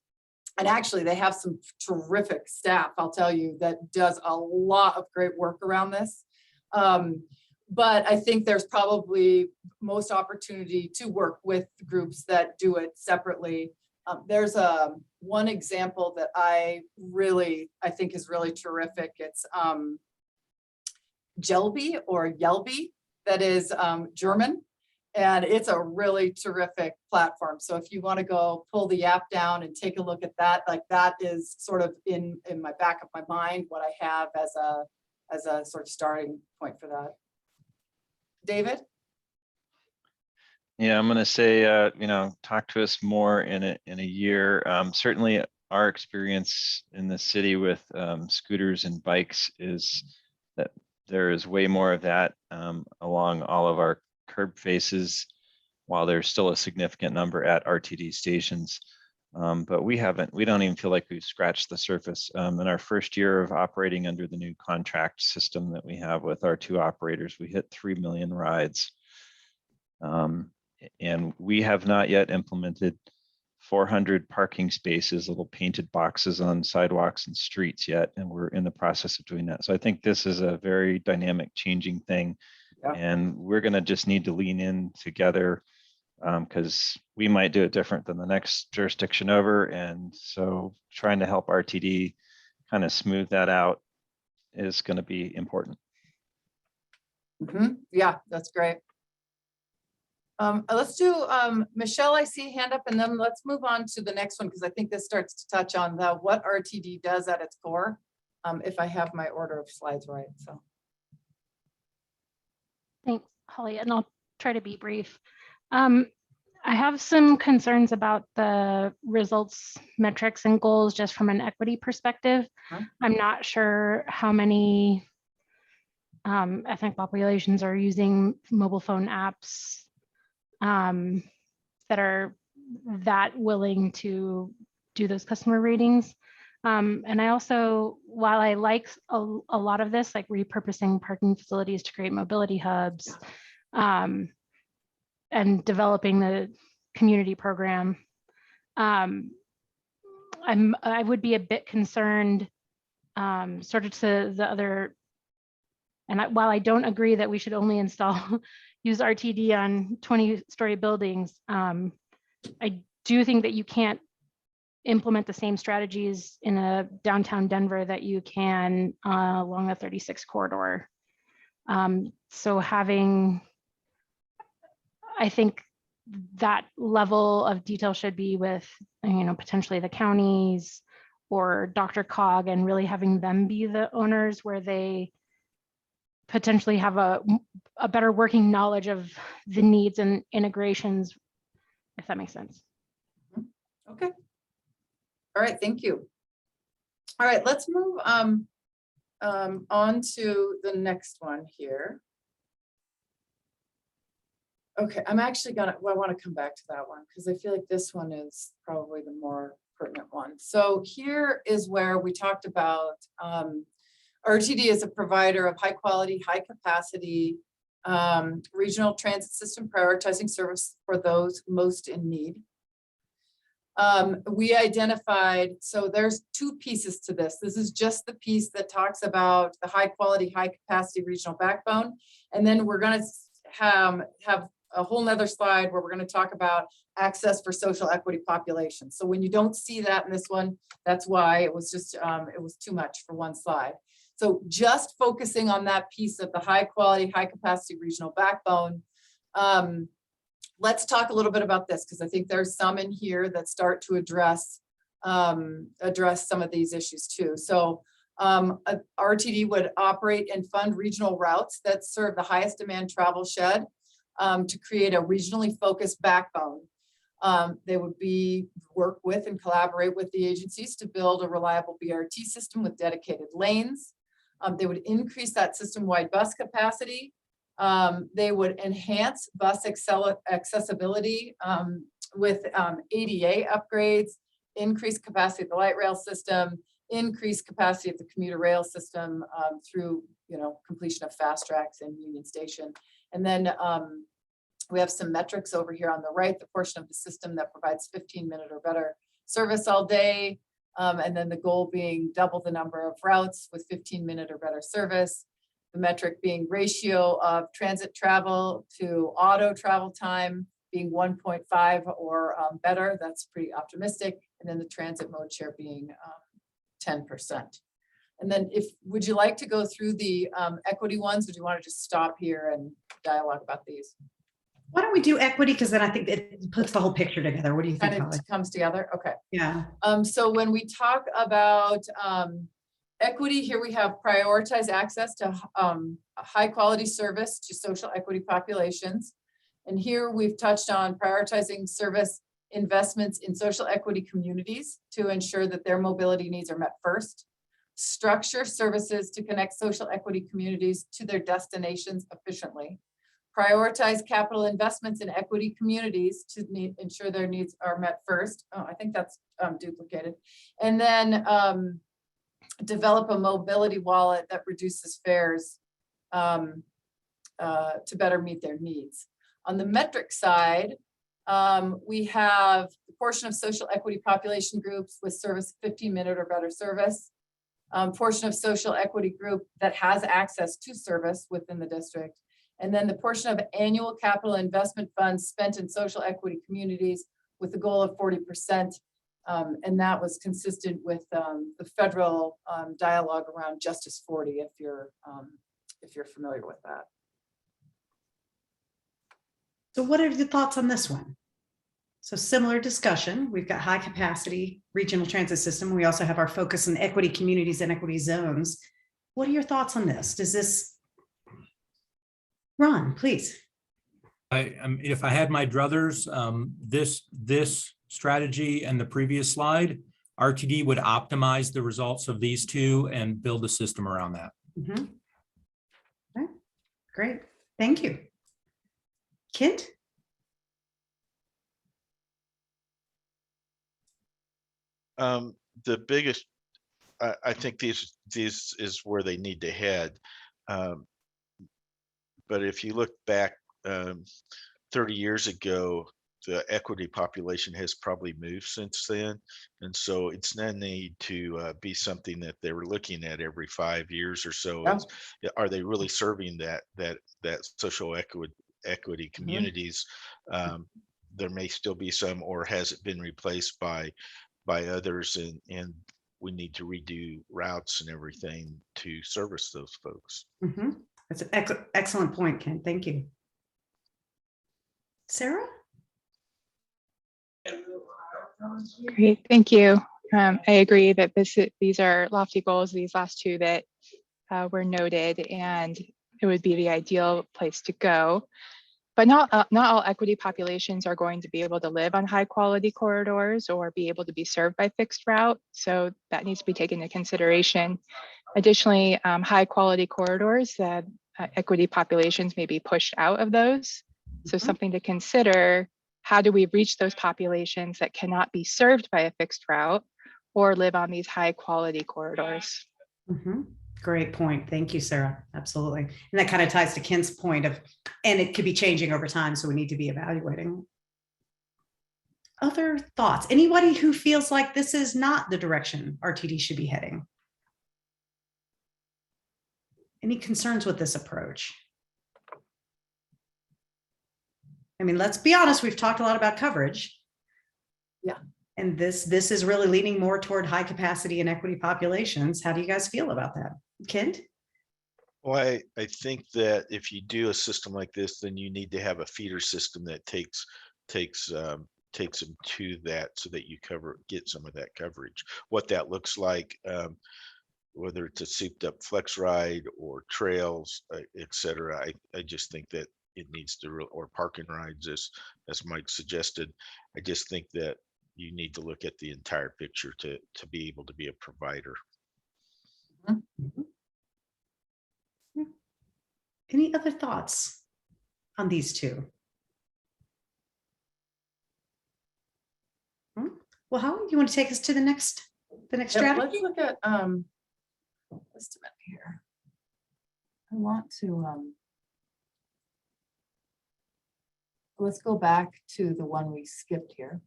And actually, they have some terrific staff, I'll tell you, that does a lot of great work around this. But I think there's probably most opportunity to work with groups that do it separately. There's one example that I think is really terrific. It's Jelby or Yelby, that is German. And it's a really terrific platform. So if you want to go pull the app down and take a look at that, like that is sort of in my back of my mind, what I have as a sort of starting point for that. David? Yeah, I'm going to say, talk to us more in a year. Certainly our experience in the city with scooters and bikes is that there is way more of that along all of our curb faces, while there's still a significant number at RTD stations. But we don't even feel like we've scratched the surface. In our first year of operating under the new contract system that we have with our 2 operators, we hit 3 million rides. And we have not yet implemented 400 parking spaces, little painted boxes on sidewalks and streets yet, and we're in the process of doing that. So I think this is a very dynamic, changing thing, and we're going to just need to lean in together, because we might do it different than the next jurisdiction over, and so trying to help RTD kind of smooth that out is going to be important. Yeah, that's great. Let's do Michelle, I see a hand up, and then let's move on to the next one, because I think this starts to touch on what RTD does at its core, if I have my order of slides right. So thanks, Holly, and I'll try to be brief. I have some concerns about the results, metrics, and goals just from an equity perspective. I'm not sure how many ethnic populations are using mobile phone apps that are that willing to do those customer ratings. And I also, while I like a lot of this, like repurposing parking facilities to create mobility hubs and developing the community program, I would be a bit concerned sort of to the other, and while I don't agree that we should only use RTD on 20-story buildings, I do think that you can't implement the same strategies in a downtown Denver that you can along the 36 corridor. So I think that level of detail should be with, potentially the counties or Dr. Cog, and really having them be the owners, where they potentially have a better working knowledge of the needs and integrations, if that makes sense. okay. All right, thank you. All right, let's move on to the next one here. Okay, I'm actually I want to come back to that one, because I feel like this one is probably the more pertinent one. So here is where we talked about RTD is a provider of high quality, high capacity regional transit system, prioritizing service for those most in need. We identified, so there's 2 pieces to this. This is just the piece that talks about the high quality, high capacity regional backbone. And then we're going to have a whole nother slide where we're going to talk about access for social equity populations. So when you don't see that in this one, that's why it was just, it was too much for one slide. So just focusing on that piece of the high quality, high capacity regional backbone. Let's talk a little bit about this, because I think there's some in here that start to address some of these issues too. So RTD would operate and fund regional routes that serve the highest demand travel shed to create a regionally focused backbone. They would work with and collaborate with the agencies to build a reliable BRT system with dedicated lanes. They would increase that system-wide bus capacity. They would enhance bus accessibility with ADA upgrades, increase capacity of the light rail system, increase capacity of the commuter rail system through completion of fast tracks and Union Station. And then we have some metrics over here on the right, the portion of the system that provides 15-minute or better service all day. And then the goal being double the number of routes with 15-minute or better service. The metric being ratio of transit travel to auto travel time being 1.5 or better. That's pretty optimistic. And then the transit mode share being 10%. And then would you like to go through the equity ones, or do you want to just stop here and dialogue about these? Why don't we do equity? Because then I think it puts the whole picture together. What do you think? Kind of comes together. Okay. Yeah. So when we talk about equity, here we have prioritized access to high quality service to social equity populations. And here we've touched on prioritizing service investments in social equity communities to ensure that their mobility needs are met first. structure services to connect social equity communities to their destinations efficiently, prioritize capital investments in equity communities to ensure their needs are met first. Oh, I think that's duplicated. And then develop a mobility wallet that reduces fares to better meet their needs. On the metric side, we have the portion of social equity population groups with service 15-minute or better service, portion of social equity group that has access to service within the district, and then the portion of annual capital investment funds spent in social equity communities with the goal of 40%. And that was consistent with the federal dialogue around Justice 40, if you're familiar with that. So what are your thoughts on this one? So similar discussion. We've got high capacity regional transit system. We also have our focus on equity communities and equity zones. What are your thoughts on this? Does this, Ron, please. If I had my druthers, this strategy and the previous slide, RTD would optimize the results of these two and build a system around that. Mm-hmm. Okay. Great. Thank you. Kent? The biggest, I think these is where they need to head. But if you look back 30 years ago, the equity population has probably moved since then. And so it's not need to be something that they were looking at every 5 years or so. Yeah. Are they really serving that social equity communities? There may still be some, or has it been replaced by others, and we need to redo routes and everything to service those folks. Mm-hmm. That's an excellent point, Ken. Thank you. Sarah? Great, thank you. I agree that these are lofty goals, these last two that were noted, and it would be the ideal place to go. But not all equity populations are going to be able to live on high quality corridors or be able to be served by fixed route. So that needs to be taken into consideration. Additionally, high quality corridors that equity populations may be pushed out of those. So something to consider, how do we reach those populations that cannot be served by a fixed route or live on these high quality corridors? Mm-hmm. Great point. Thank you, Sarah. Absolutely. And that kind of ties to Ken's point of, and it could be changing over time, so we need to be evaluating. Other thoughts? Anybody who feels like this is not the direction RTD should be heading? Any concerns with this approach? I mean, let's be honest, we've talked a lot about coverage. Yeah. And this is really leaning more toward high capacity and equity populations. How do you guys feel about that? Kent? Well, I think that if you do a system like this, then you need to have a feeder system that takes them to that, so that you get some of that coverage. What that looks like, whether it's a souped up flex ride or trails, et cetera. I just think that it needs to, or parking rides, as Mike suggested. I just think that you need to look at the entire picture to be able to be a provider. Mm-hmm. Any other thoughts on these two? Well, how you want to take us to the next strategy? Let's look at just a minute here. I want to let's go back to the one we skipped here,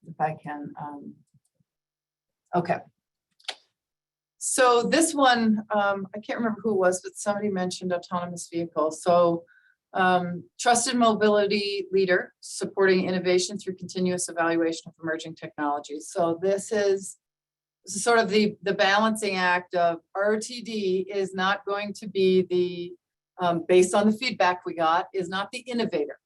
if I can. Okay. So this one, I can't remember who it was, but somebody mentioned autonomous vehicles. So trusted mobility leader supporting innovation through continuous evaluation of emerging technologies. So this is sort of the balancing act of RTD is not going to be the, based on the feedback we got, is not the innovator.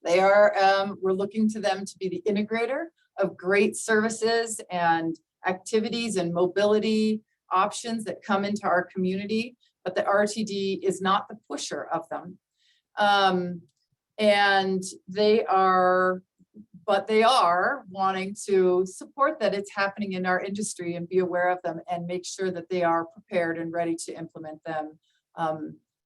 They are, we're looking to them to be the integrator of great services and activities and mobility options that come into our community, but the RTD is not the pusher of them. And they are but they are wanting to support that it's happening in our industry and be aware of them and make sure that they are prepared and ready to implement them,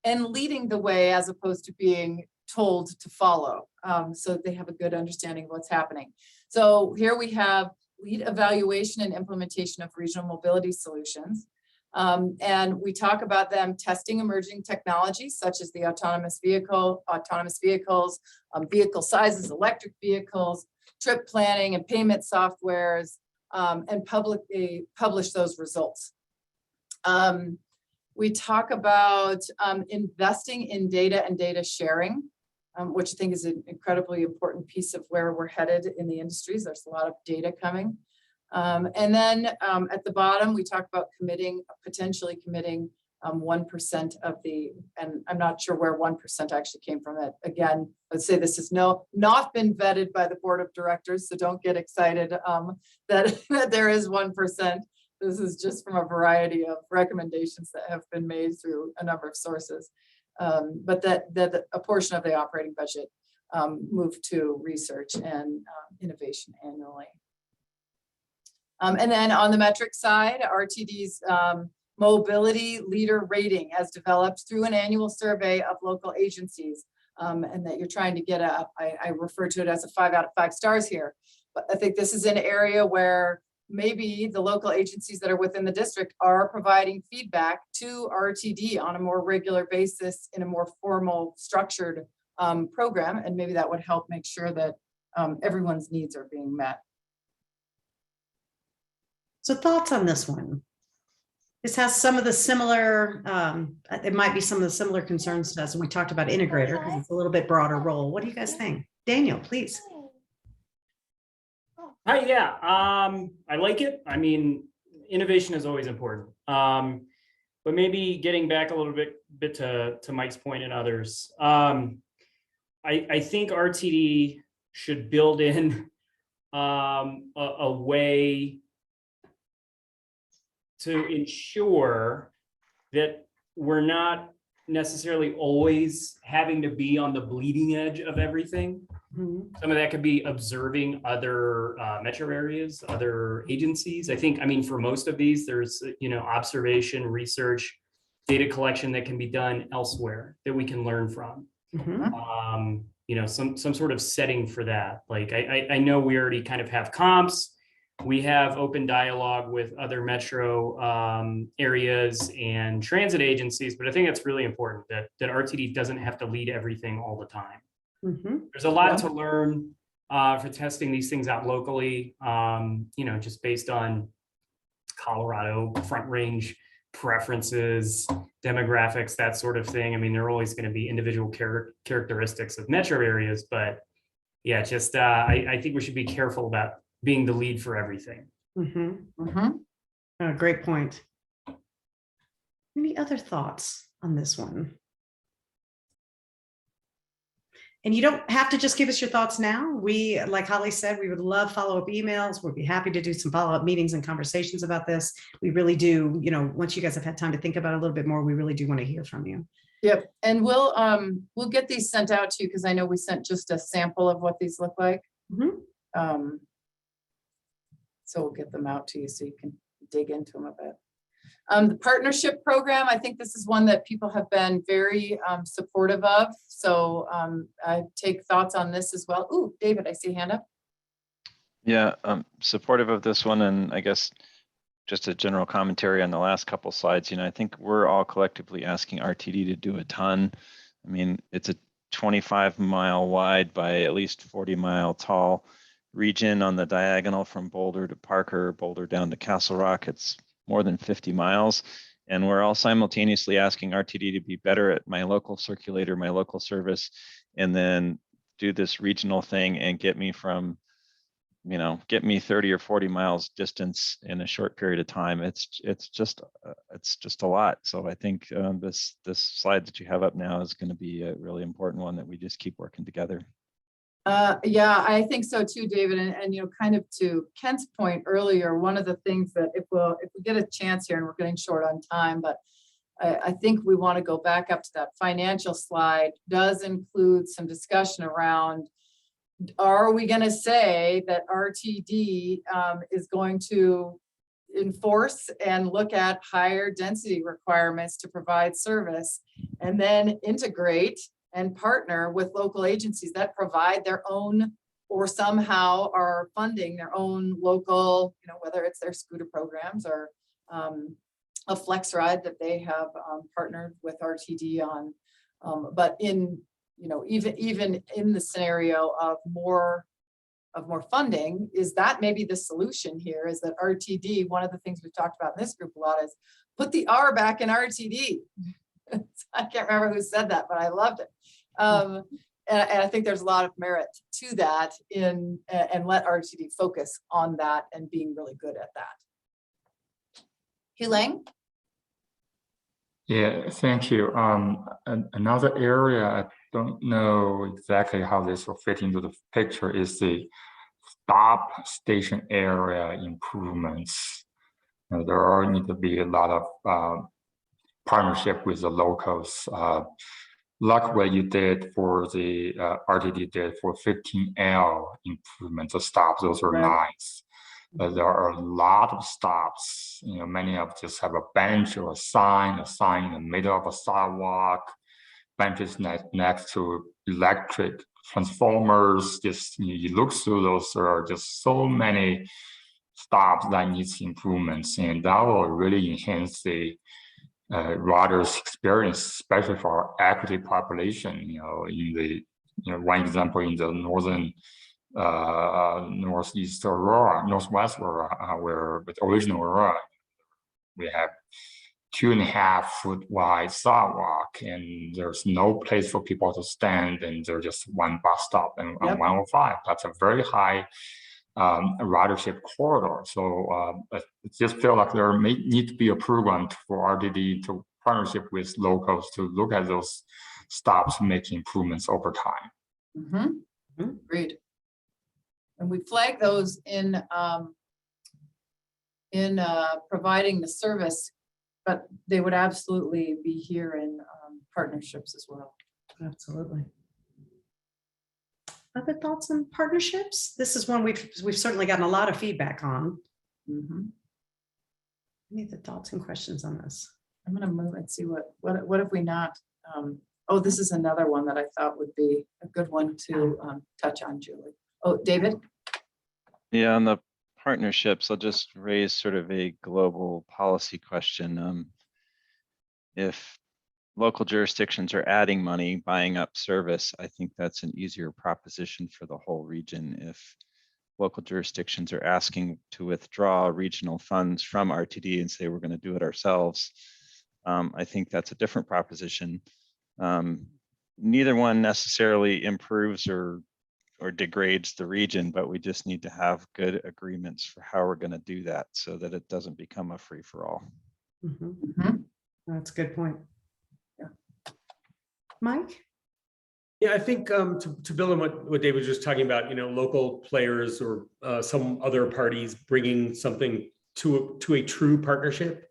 and leading the way as opposed to being told to follow, so that they have a good understanding of what's happening. So here we have lead evaluation and implementation of regional mobility solutions. And we talk about them testing emerging technologies such as the autonomous vehicles, vehicle sizes, electric vehicles, trip planning and payment softwares, and publicly publish those results. We talk about investing in data and data sharing, which I think is an incredibly important piece of where we're headed in the industries. There's a lot of data coming. And then at the bottom, we talk about potentially committing 1% of the, and I'm not sure where 1% actually came from. It again, let's say this has not been vetted by the board of directors, so don't get excited that there is 1%. This is just from a variety of recommendations that have been made through a number of sources, but that a portion of the operating budget moved to research and innovation annually. And then on the metric side, RTD's mobility leader rating as developed through an annual survey of local agencies, and that you're trying to get I refer to it as a 5 out of 5 stars here. But I think this is an area where maybe the local agencies that are within the district are providing feedback to RTD on a more regular basis in a more formal, structured program, and maybe that would help make sure that everyone's needs are being met. So thoughts on this one? This has some of the similar, it might be some of the similar concerns to us when we talked about integrator, because it's a little bit broader role. What do you guys think? Daniel, please. Hi, yeah, I like it. I mean, innovation is always important. But maybe getting back a little bit to Mike's point and others, I think RTD should build in a way to ensure that we're not necessarily always having to be on the bleeding edge of everything. Mm-hmm. Some of that could be observing other metro areas, other agencies. I mean, for most of these, there's, observation, research, data collection that can be done elsewhere that we can learn from. Mm-hmm. Some sort of setting for that. Like, I know we already kind of have comps. We have open dialogue with other metro areas and transit agencies, but I think it's really important that RTD doesn't have to lead everything all the time. Mm-hmm. There's a lot to learn for testing these things out locally, just based on Colorado Front Range preferences, demographics, that sort of thing. I mean, there are always going to be individual characteristics of metro areas, but yeah, just I think we should be careful about being the lead for everything. Mm-hmm. Mm-hmm. Great point. Any other thoughts on this one? And you don't have to just give us your thoughts now. We, like Holly said, we would love follow-up emails. We'd be happy to do some follow-up meetings and conversations about this. We really do, once you guys have had time to think about it a little bit more, we really do want to hear from you. Yep, and we'll get these sent out to you because I know we sent just a sample of what these look like. Mm-hmm. So we'll get them out to you so you can dig into them a bit. The partnership program, I think this is one that people have been very supportive of. So I take thoughts on this as well. Ooh, David, I see a hand up. Yeah, supportive of this one, and I guess just a general commentary on the last couple slides. I think we're all collectively asking RTD to do a ton. I mean, it's a 25-mile wide by at least 40-mile tall region on the diagonal from Boulder to Parker, Boulder down to Castle Rock. It's more than 50 miles. And we're all simultaneously asking RTD to be better at my local circulator, my local service, and then do this regional thing and get me 30 or 40 miles distance in a short period of time. It's just a lot. So I think this slide that you have up now is going to be a really important one that we just keep working together. Yeah, I think so too, David. And kind of to Kent's point earlier, one of the things that if we get a chance here, and we're getting short on time, but I think we want to go back up to that financial slide, does include some discussion around are we going to say that RTD is going to enforce and look at higher density requirements to provide service, and then integrate and partner with local agencies that provide their own or somehow are funding their own local, whether it's their scooter programs or a flex ride that they have partnered with RTD on. But in, even in the scenario of more funding, is that maybe the solution here, is that RTD, one of the things we've talked about in this group a lot is put the R back in RTD. I can't remember who said that, but I loved it. And I think there's a lot of merit to that and let RTD focus on that and being really good at that. Hugh Lang? Yeah, thank you. Another area I don't know exactly how this will fit into the picture is the stop station area improvements. There are need to be a lot of partnership with the locals. Like what you did for the RTD did for 15L improvements, the stops, those are nice. But there are a lot of stops, many of just have a bench or a sign in the middle of a sidewalk, benches next to electric transformers. Just you look through those, there are just so many stops that needs improvements, and that will really enhance the riders' experience, especially for our equity population. In the one example in the northwest Aurora, where with original Aurora, we have 2.5 foot wide sidewalk, and there's no place for people to stand, and there's just one bus stop and on 105. That's a very high ridership corridor. So it just feel like there may need to be a program for RTD to partnership with locals to look at those stops and make improvements over time. Agreed. And we flag those in providing the service, but they would absolutely be here in partnerships as well. Absolutely. Other thoughts on partnerships? This is one we've certainly gotten a lot of feedback on. Any other thoughts and questions on this? I'm going to move and see what have we not. Oh, this is another one that I thought would be a good one to touch on, Julie. Oh, David? Yeah, on the partnerships, I'll just raise sort of a global policy question. If local jurisdictions are adding money, buying up service, I think that's an easier proposition for the whole region. If local jurisdictions are asking to withdraw regional funds from RTD and say we're going to do it ourselves, I think that's a different proposition. Neither one necessarily improves or degrades the region, but we just need to have good agreements for how we're going to do that so that it doesn't become a free-for-all. That's a good point. Mike? Yeah, I think to build on what David was just talking about, local players or some other parties bringing something to a true partnership.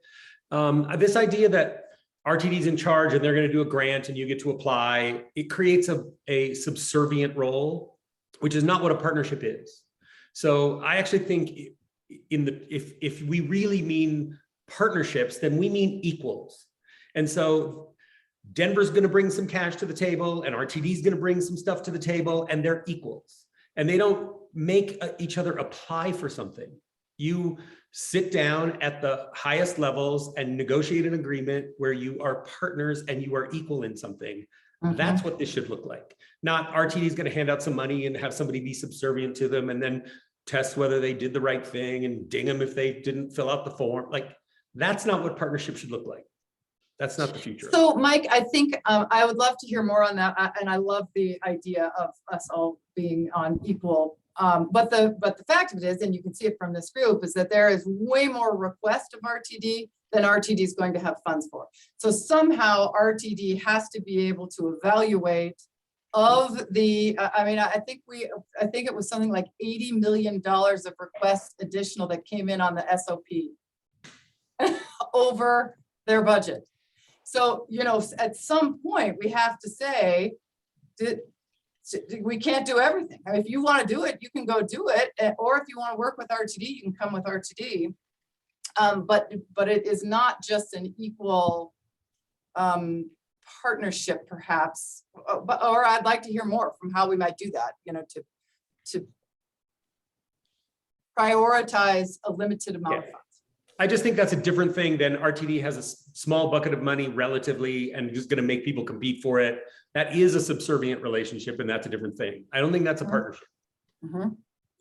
This idea that RTD is in charge and they're going to do a grant and you get to apply, it creates a subservient role, which is not what a partnership is. So I actually think if we really mean partnerships, then we mean equals. And so Denver's going to bring some cash to the table and RTD is going to bring some stuff to the table, and they're equals. And they don't make each other apply for something. You sit down at the highest levels and negotiate an agreement where you are partners and you are equal in something. That's what this should look like. Not RTD is going to hand out some money and have somebody be subservient to them and then test whether they did the right thing and ding them if they didn't fill out the form. Like, that's not what partnership should look like. That's not the future. So Mike, I think I would love to hear more on that. And I love the idea of us all being on equal. But the fact of it is, and you can see it from this group, is that there is way more request of RTD than RTD is going to have funds for. So somehow RTD has to be able to evaluate of the, I think it was something like $80 million of requests additional that came in on the SOP over their budget. So, at some point we have to say, we can't do everything. I mean, if you want to do it, you can go do it. Or if you want to work with RTD, you can come with RTD. But it is not just an equal partnership, perhaps. Or I'd like to hear more from how we might do that, you know, to prioritize a limited amount of funds. I just think that's a different thing than RTD has a small bucket of money relatively and just going to make people compete for it. That is a subservient relationship, and that's a different thing. I don't think that's a partnership.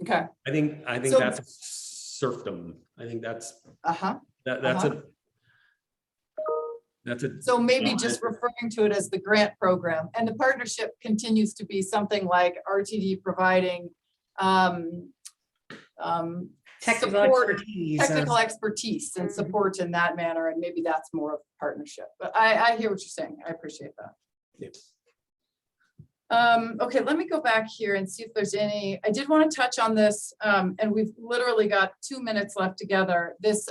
Okay. I think So- that's serfdom. I think that's that's a So maybe just referring to it as the grant program, and the partnership continues to be something like RTD providing technical expertise and support in that manner, and maybe that's more of a partnership. But I hear what you're saying. I appreciate that. Okay, let me go back here and see if there's any. I did want to touch on this, and we've literally got 2 minutes left together. This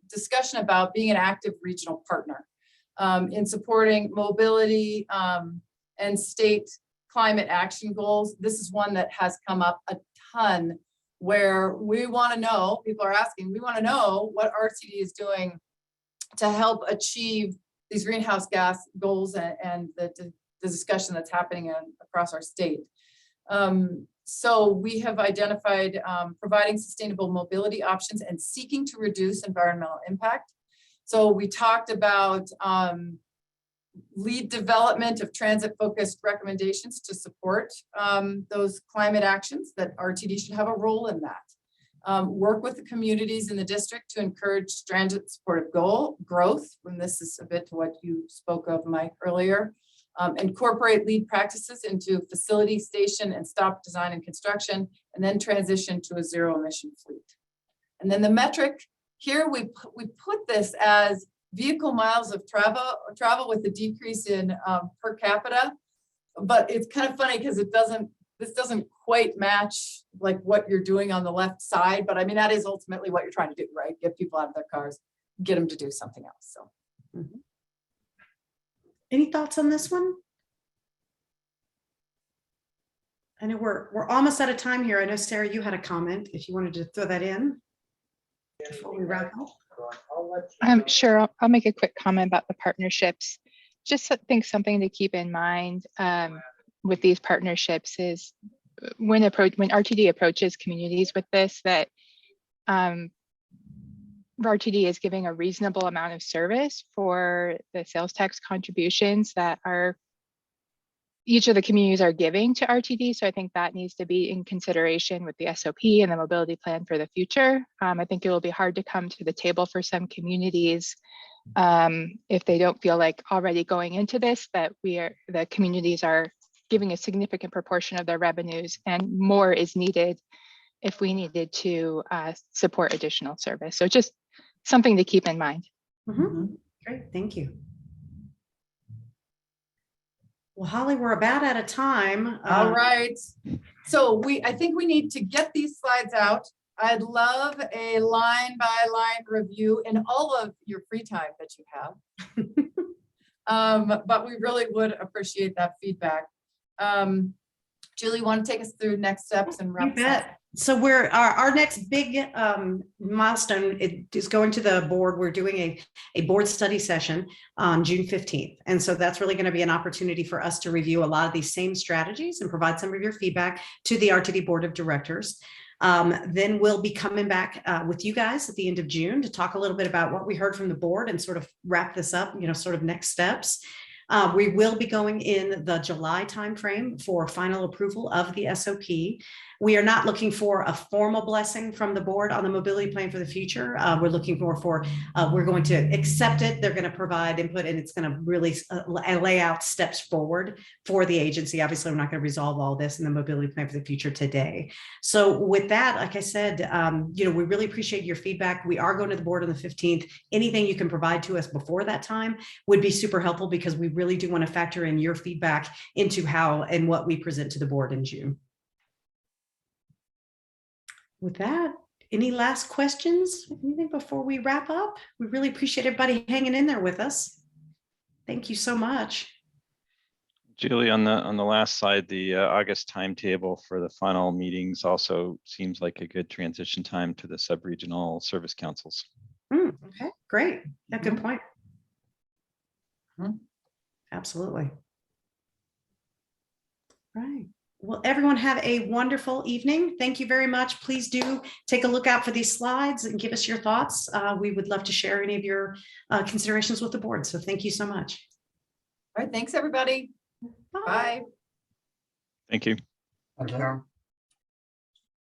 discussion about being an active regional partner in supporting mobility and state climate action goals. This is one that has come up a ton, where we want to know, people are asking, we want to know what RTD is doing to help achieve these greenhouse gas goals and the discussion that's happening across our state. So we have identified providing sustainable mobility options and seeking to reduce environmental impact. So we talked about lead development of transit-focused recommendations to support those climate actions, that RTD should have a role in that. Work with the communities in the district to encourage transit supportive growth, and this is a bit to what you spoke of, Mike, earlier. Incorporate lead practices into facility, station, and stop design and construction, and then transition to a zero emission fleet. And then the metric here, we put this as vehicle miles of travel with a decrease in per capita, but it's kind of funny because this doesn't quite match like what you're doing on the left side, but I mean, that is ultimately what you're trying to do, right? Get people out of their cars, get them to do something else, so. Any thoughts on this one? I know we're almost out of time here. I know, Sarah, you had a comment, if you wanted to throw that in before we wrap up. Sure, I'll make a quick comment about the partnerships. Just think something to keep in mind with these partnerships is when RTD approaches communities with this, that RTD is giving a reasonable amount of service for the sales tax contributions that each of the communities are giving to RTD. So I think that needs to be in consideration with the SOP and the mobility plan for the future. I think it will be hard to come to the table for some communities if they don't feel like already going into this, that the communities are giving a significant proportion of their revenues, and more is needed if we needed to support additional service. So just something to keep in mind. Great, thank you. Well, Holly, we're about out of time. All right. So I think we need to get these slides out. I'd love a line by line review in all of your free time that you have. But we really would appreciate that feedback. Julie, want to take us through next steps and wrap this up? So our next big milestone is going to the board. We're doing a board study session on June 15th. And so that's really going to be an opportunity for us to review a lot of these same strategies and provide some of your feedback to the RTD Board of Directors. Then we'll be coming back with you guys at the end of June to talk a little bit about what we heard from the board and sort of wrap this up, sort of next steps. We will be going in the July timeframe for final approval of the SOP. We are not looking for a formal blessing from the board on the mobility plan for the future. We're looking we're going to accept it. They're going to provide input, and it's going to really lay out steps forward for the agency. Obviously, we're not going to resolve all this in the mobility plan for the future today. So with that, like I said, we really appreciate your feedback. We are going to the board on the 15th. Anything you can provide to us before that time would be super helpful, because we really do want to factor in your feedback into how and what we present to the board in June. With that, any last questions? Anything before we wrap up? We really appreciate everybody hanging in there with us. Thank you so much. Julie, on the last slide, the August timetable for the final meetings also seems like a good transition time to the sub-regional service councils. Okay, great. Yeah, good point. Mhm. Absolutely. Right. Well, everyone have a wonderful evening. Thank you very much. Please do take a look out for these slides and give us your thoughts. We would love to share any of your considerations with the board. So thank you so much. All right, thanks, everybody. Bye. Thank you. Thank you.